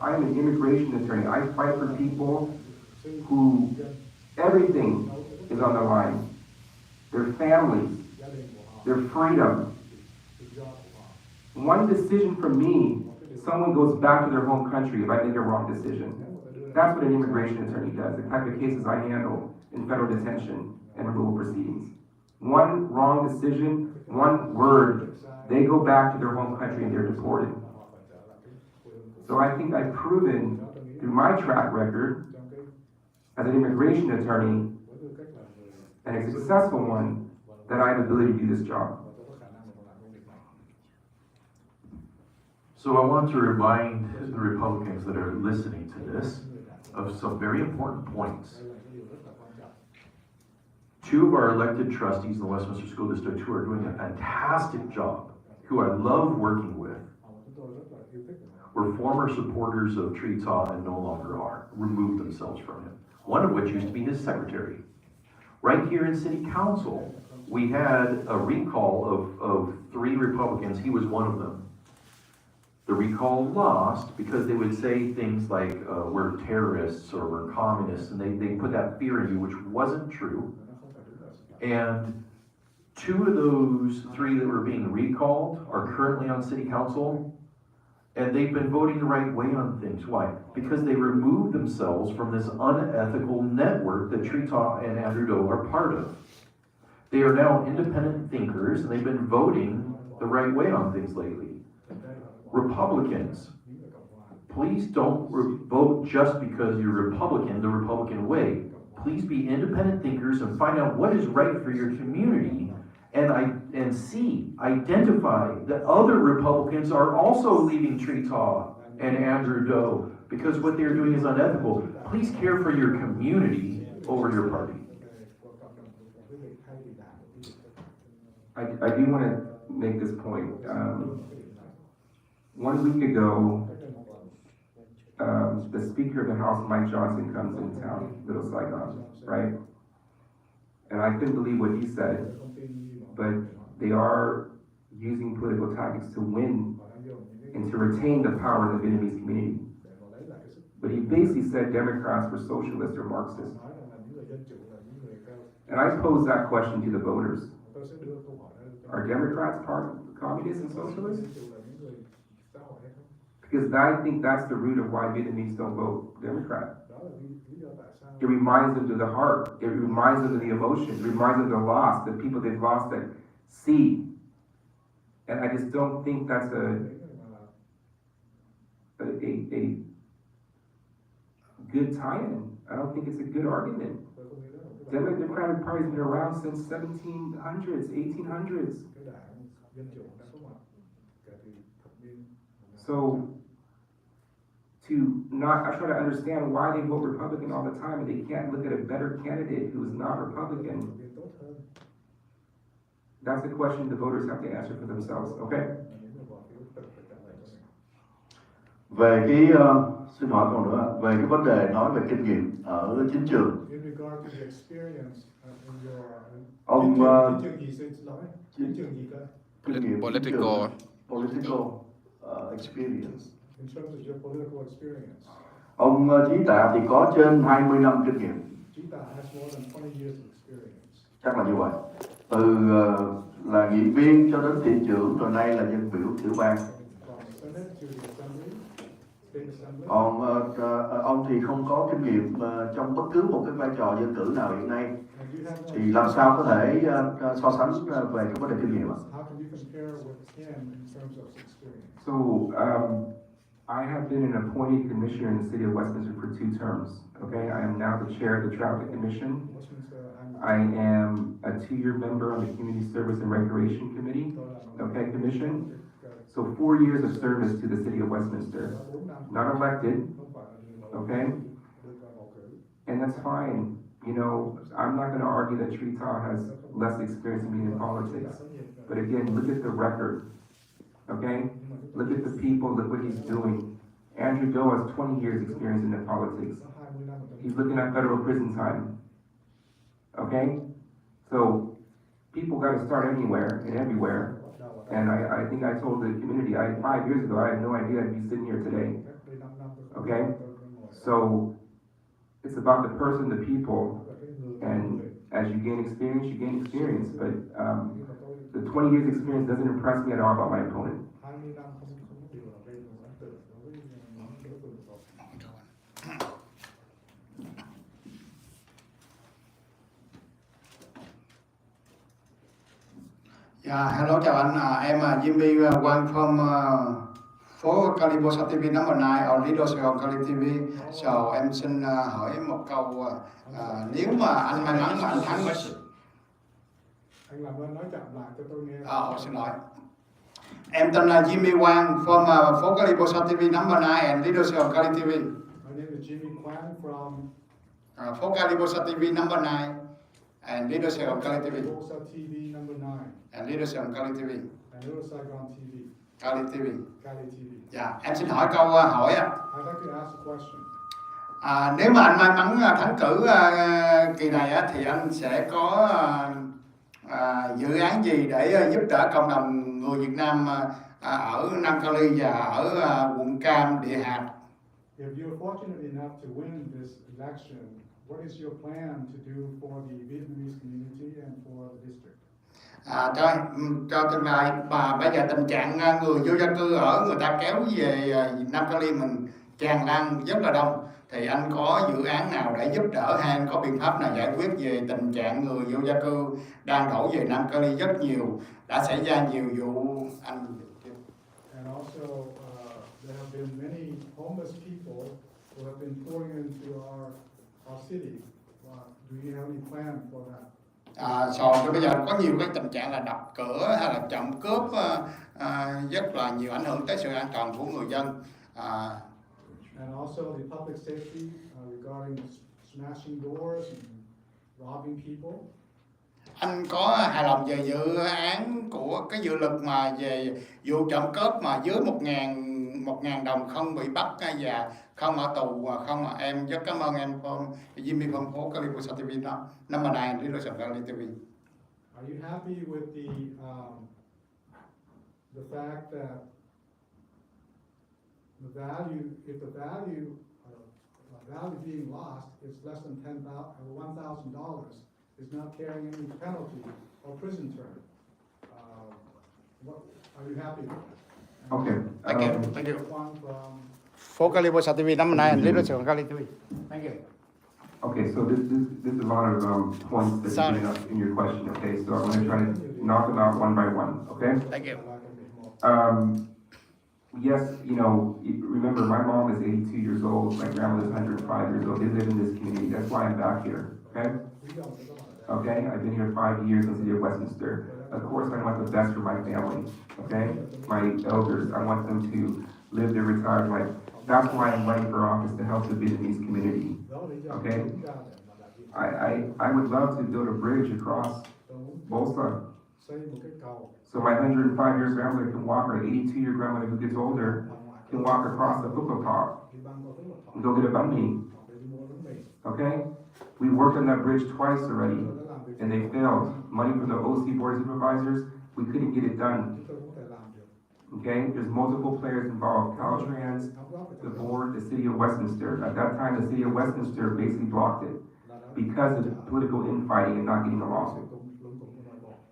B: I am an immigration attorney. I fight for people who everything is on the line. Their families, their freedom. One decision from me, someone goes back to their home country if I make a wrong decision. That's what an immigration attorney does, the type of cases I handle in federal detention and removal proceedings. One wrong decision, one word, they go back to their home country and they're deported. So I think I've proven through my track record as an immigration attorney, and a successful one, that I have the ability to do this job.
K: So I want to remind the Republicans that are listening to this of some very important points. Two of our elected trustees in the Westminster School District who are doing a fantastic job, who I love working with, were former supporters of Trí and no longer are, removed themselves from him. One of which used to be his secretary. Right here in City Council, we had a recall of 3 Republicans. He was one of them. The recall lost because they would say things like, we're terrorists or we're communists, and they put that fear in you, which wasn't true. And 2 of those 3 that were being recalled are currently on City Council, and they've been voting the right way on things. Why? Because they removed themselves from this unethical network that Trí and Andrew Do are part of. They are now independent thinkers, and they've been voting the right way on things lately. Republicans, please don't vote just because you're Republican the Republican way. Please be independent thinkers and find out what is right for your community, and identify that other Republicans are also leaving Trí and Andrew Do because what they're doing is unethical. Please care for your community over your party.
B: I do want to make this point. 1 week ago, the Speaker of the House, Mike Johnson, comes in town, Little Saigon, right? And I couldn't believe what he said, but they are using political tactics to win and to retain the power in the Vietnamese community. But he basically said Democrats were socialists or Marxists. And I pose that question to the voters. Are Democrats communists and socialists? Because I think that's the root of why Vietnamese don't vote Democrat. It reminds them of the heart. It reminds them of the emotions. It reminds them of the loss, the people they've lost at sea. And I just don't think that's a good tie-in. I don't think it's a good argument. The Democratic Party's been around since 1700s, 1800s. So, I try to understand why they vote Republican all the time and they can't look at a better candidate who is not Republican. That's a question the voters have to answer for themselves, okay?
J: Về xin hỏi còn nữa, về cái vấn đề nói về kinh nghiệm ở chính trường. Ông
A: Political
J: political experience?
H: In terms of your political experience,
J: Ông Trí Tạ thì có trên 20 năm kinh nghiệm.
H: Trí Tạ has more than 20 years of experience.
J: Chắc là như vậy. Từ là nghị viên cho đến thị trưởng, rồi nay là dân biểu tiểu bang.
H: From Senate to the Assembly, State Assembly.
J: Còn ông thì không có kinh nghiệm trong bất cứ một cái vai trò dân cử nào hiện nay. Thì làm sao có thể so sánh về cái vấn đề kinh nghiệm ạ?
H: How can you compare with him in terms of experience?
B: So, I have been an appointed commissioner in the city of Westminster for 2 terms. Okay, I am now the chair of the Traffic Commission. I am a 2-year member on the Community Service and Recreation Committee. Okay, Commission. So 4 years of service to the city of Westminster. Not elected. Okay, and that's fine. You know, I'm not going to argue that Trí Tạ has less experience in being in politics. But again, look at the record. Okay? Look at the people, look what he's doing. Andrew Doe has 20 years experience in politics. He's looking at federal prison time. Okay? So, people got to start anywhere and everywhere. And I think I told the community, 5 years ago, I had no idea I'd be sitting here today. Okay? So, it's about the person, the people, and as you gain experience, you gain experience. But the 20 years experience doesn't impress me at all about my opponent.
L: Yeah, hello chào anh, em là Jimmy Phạm from phố Calibo TV number 9 ở Lido Sài Gòn Cali TV. So em xin hỏi một câu, nếu mà anh may mắn mà anh thắng
H: Anh làm ơn nói chậm lại cho tôi nghe.
L: Xin lỗi. Em tên là Jimmy Phạm from phố Calibo TV number 9 and Lido Sài Gòn Cali TV.
H: My name is Jimmy Phạm from
L: phố Calibo TV number 9 and Lido Sài Gòn Cali TV.
H: Calibo TV number 9
L: And Lido Sài Gòn Cali TV.
H: and Little Saigon TV.
L: Cali TV.
H: Cali TV.
L: Dạ, em xin hỏi câu hỏi ạ.
H: I'd like to ask a question.
L: Nếu mà anh may mắn thắng cử kỳ này á, thì anh sẽ có dự án gì để giúp đỡ cộng đồng người Việt Nam ở Nam Cali và ở quận Cam, Địa Hạt?
H: If you're fortunate enough to win this election, what is your plan to do for the Vietnamese community and for the district?
L: Cho tương lai, và bây giờ tình trạng người vô gia cư ở người ta kéo về Nam Cali mình tràn lan rất là đông, thì anh có dự án nào để giúp đỡ hay anh có biện pháp nào giải quyết về tình trạng người vô gia cư đang đổ về Nam Cali rất nhiều, đã xảy ra nhiều vụ anh.
H: And also, there have been many homeless people who have been pouring into our city. Do you have any plan for that?
L: Bây giờ có nhiều cái tình trạng là đập cửa hay là trộm cướp rất là nhiều, ảnh hưởng tới sự an toàn của người dân.
H: And also the public safety regarding smashing doors and robbing people.
L: Anh có hài lòng về dự án của cái dự luật mà về vụ trộm cướp mà dưới 1.000 đồng không bị bắt và không ở tù không? Em rất cảm ơn em Jimmy Phạm phố Calibo TV number 9 Lido Sài Gòn TV.
H: Are you happy with the fact that the value being lost is less than $1,000 is not carrying any penalty or prison term? Are you happy with that?
B: Okay.
L: Thank you.
H: One from
L: Phố Calibo TV number 9 Lido Sài Gòn Cali TV. Thank you.
B: Okay, so this is a lot of points that you bring up in your question. Okay, so I'm going to try to knock them out one by one. Okay.
L: Thank you.
B: Yes, you know, remember my mom is 82 years old, my grandma is 105 years old. They live in this community. That's why I'm back here. Okay. Okay, I've been here 5 years in the city of Westminster. Of course, I want the best for my family. Okay, my elders. I want them to live their retired life. That's why I'm running for office, to help the Vietnamese community. Okay, I would love to build a bridge across Bolsa, so my 105-year grandmother can walk, or 82-year grandmother who gets older can walk across the football park and go get a banh mi. Okay, we worked on that bridge twice already, and they failed. Money from the OC board of supervisors, we couldn't get it done. Okay, there's multiple players involved, Caltrans, the board, the city of Westminster. At that time, the city of Westminster basically blocked it because of political infighting and not getting along.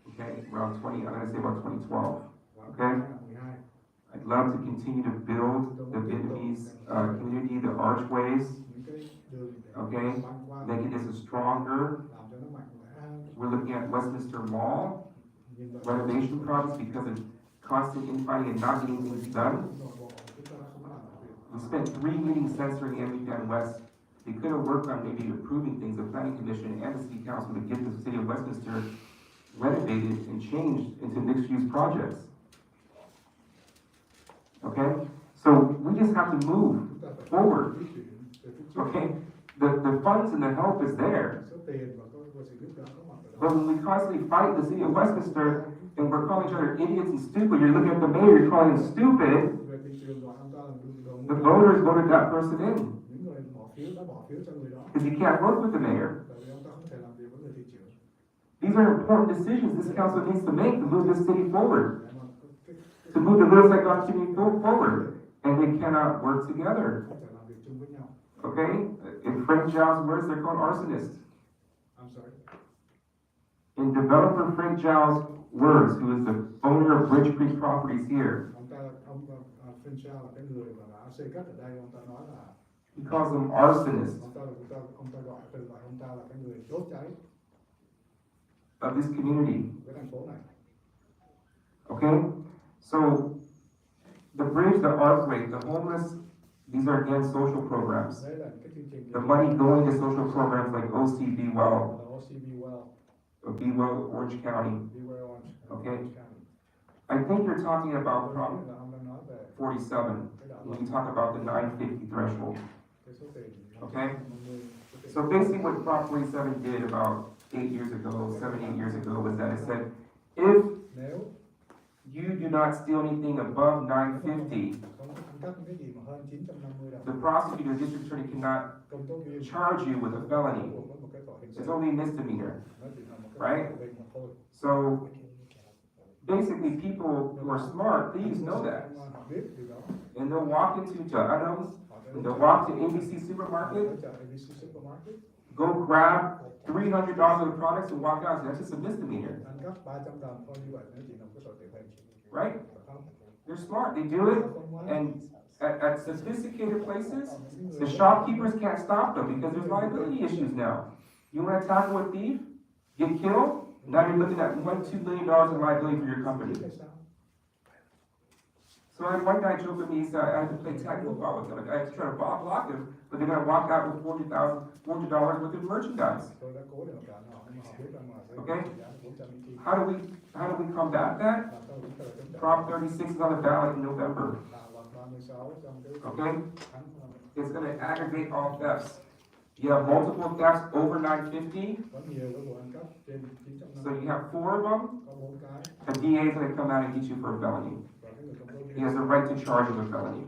B: Okay, around I'm gonna say about 2012. Okay? I'd love to continue to build the Vietnamese community, the archways, okay? Making this a stronger. We're looking at Westminster Mall renovation projects because of constant infighting and not getting things done. We spent 3 meetings censoring Amsterdam West. They could have worked on maybe improving things, the planning commission and the city council, to get the city of Westminster renovated and changed into mixed-use projects. Okay? So we just have to move forward. Okay? The funds and the help is there. But when we constantly fight the city of Westminster and we're calling each other idiots and stupid, you're looking at the mayor, you're calling him stupid. The voters voted that person in. Because you can't work with the mayor. These are important decisions this council needs to make to move this city forward. To move the Little Saigon community forward. And they cannot work together. Okay? In Frank Zhao's words, they're called arsonists.
H: I'm sorry.
B: In developer Frank Zhao's words, who is the owner of Bridge Creek Properties here,
H: Frank Zhao là cái người mà đã xây cất ở đây, ông ta nói là
B: he calls them arsonists
H: ông ta gọi ông ta là cái người đốt cháy
B: of this community.
H: cái thành phố này.
B: Okay? So, the bridge, the archway, the homeless, these are again social programs.
H: Đấy là cái chương trình
B: The money going to social programs like OC Be Well, or Be Well Orange County. Okay? I think you're talking about Prop 47 when you talk about the 950 threshold. Okay? So basically what Prop 47 did about 8 years ago, 7, 8 years ago, was that it said, if you do not steal anything above 950, the prosecutor, district attorney cannot charge you with a felony. It's only a misdemeanor, right? So basically people who are smart, thieves know that. And they'll walk into Adams, and they'll walk to ABC Supermarket, go grab $300 of products and walk out. So that's just a misdemeanor. Right? They're smart. They do it, and at sophisticated places, the shopkeepers can't stop them because there's liability issues now. You want to tackle a thief, get killed, now you're looking at $1-2 million in liability for your company. So I had one guy joke with me, he said I had to play tag football with him. Like, I had to try to block him, but they're gonna walk out with $400 worth of merchandise. Okay? How do we combat that? Prop 36 is on the ballot in November. Okay? It's gonna aggregate all thefts. You have multiple thefts over 950. So you have 4 of them. A DA is gonna come out and get you for a felony. He has the right to charge you with a felony.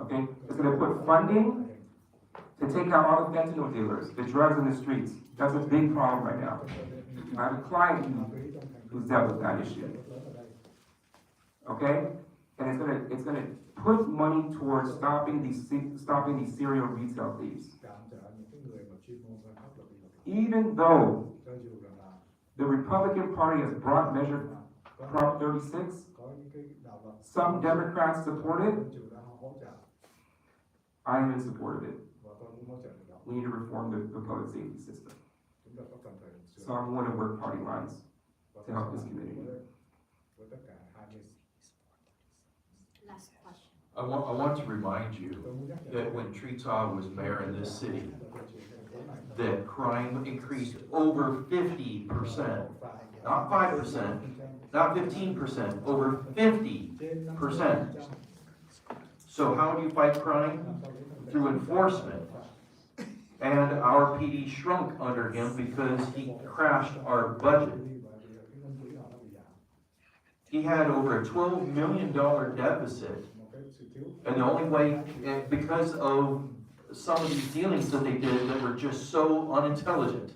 B: Okay? It's going to put funding to take out all the fentanyl dealers, the drugs in the streets. That's a big problem right now. I have a client who's dealt with that issue. Okay? And it's going to put money towards stopping these serial retail thieves. Even though the Republican Party has brought measure Prop 36, some Democrats support it. I am in support of it. We need to reform the public safety system. So I'm going to work party lines to help this community.
K: Last question. I want to remind you that when Trí Tạ was mayor in this city, that crime increased over 50%, not 5%, not 15%, over 50%. So how do you fight crime? Through enforcement. And our PD shrunk under him because he crashed our budget. He had over a $12 million deficit. And the only way, because of some of these dealings that they did that were just so unintelligent,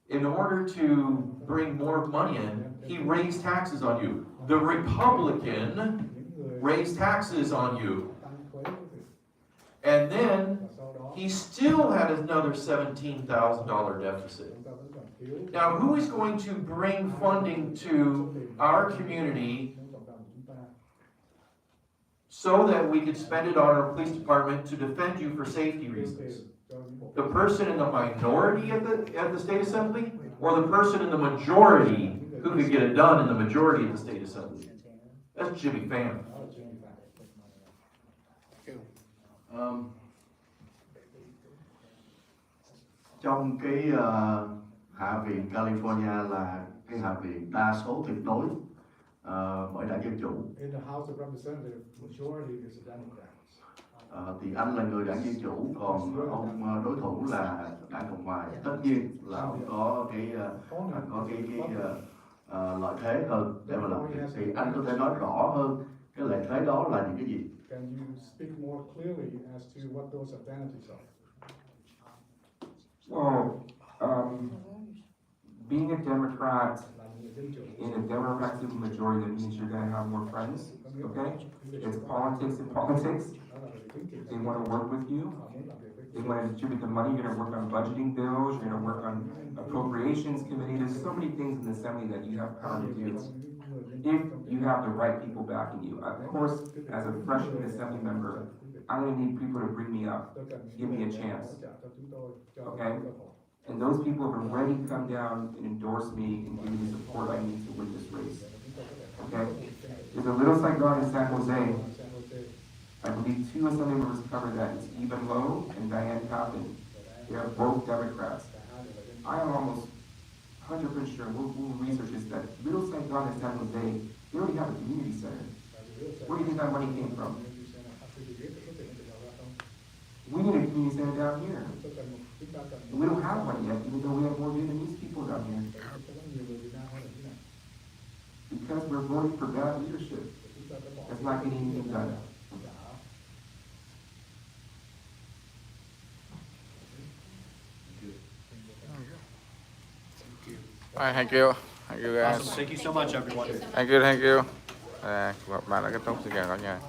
K: in order to bring more money in, he raised taxes on you. the Republican raised taxes on you. And then he still had another $17,000 deficit. Now, who is going to bring funding to our community so that we could spend it on our police department to defend you for safety reasons? The person in the minority at the state assembly, or the person in the majority who could get it done in the majority of the state assembly? That's Jimmy Phạm.
J: Trong cái Hạ viện California là cái hạ viện đa số tuyệt đối bởi đảng Dân Chủ.
H: In the House of Representatives, majority is a Democrat.
J: Thì anh là người đảng Dân Chủ, còn ông đối thủ là đảng Cộng hòa. Tất nhiên là ông có cái lợi thế hơn để mà làm việc. Thì anh có thể nói rõ hơn cái lợi thế đó là những cái gì?
H: Can you speak more clearly as to what those advantages are?
B: Well, being a Democrat in a Democratic majority, that means you're going to have more friends, okay? It's politics and politics. They want to work with you. They want to distribute the money. You're going to work on budgeting bills. You're going to work on appropriations committee. There's so many things in the assembly that you have power to do if you have the right people backing you. Of course, as a freshman assembly member, I'm going to need people to bring me up, give me a chance, okay? And those people have already come down and endorsed me and give me the support I need to win this race, okay? There's a little Saigon in San Jose. I believe 2 assembly members cover that. It's Eben Lowe and Diane Coppin. They are both Democrats. I am almost 100% sure, we'll research this, that Little Saigon in San Jose, they already have a community center. Where do you think that money came from? We need a community center down here. And we don't have one yet, even though we have more Vietnamese people down here. Because we're voting for bad leadership. That's not getting anything done.
A: All right, thank you. Thank you guys.
F: Awesome. Thank you so much, everyone.
A: Thank you, thank you. Bạn đã kết thúc, xin chào cả nhà.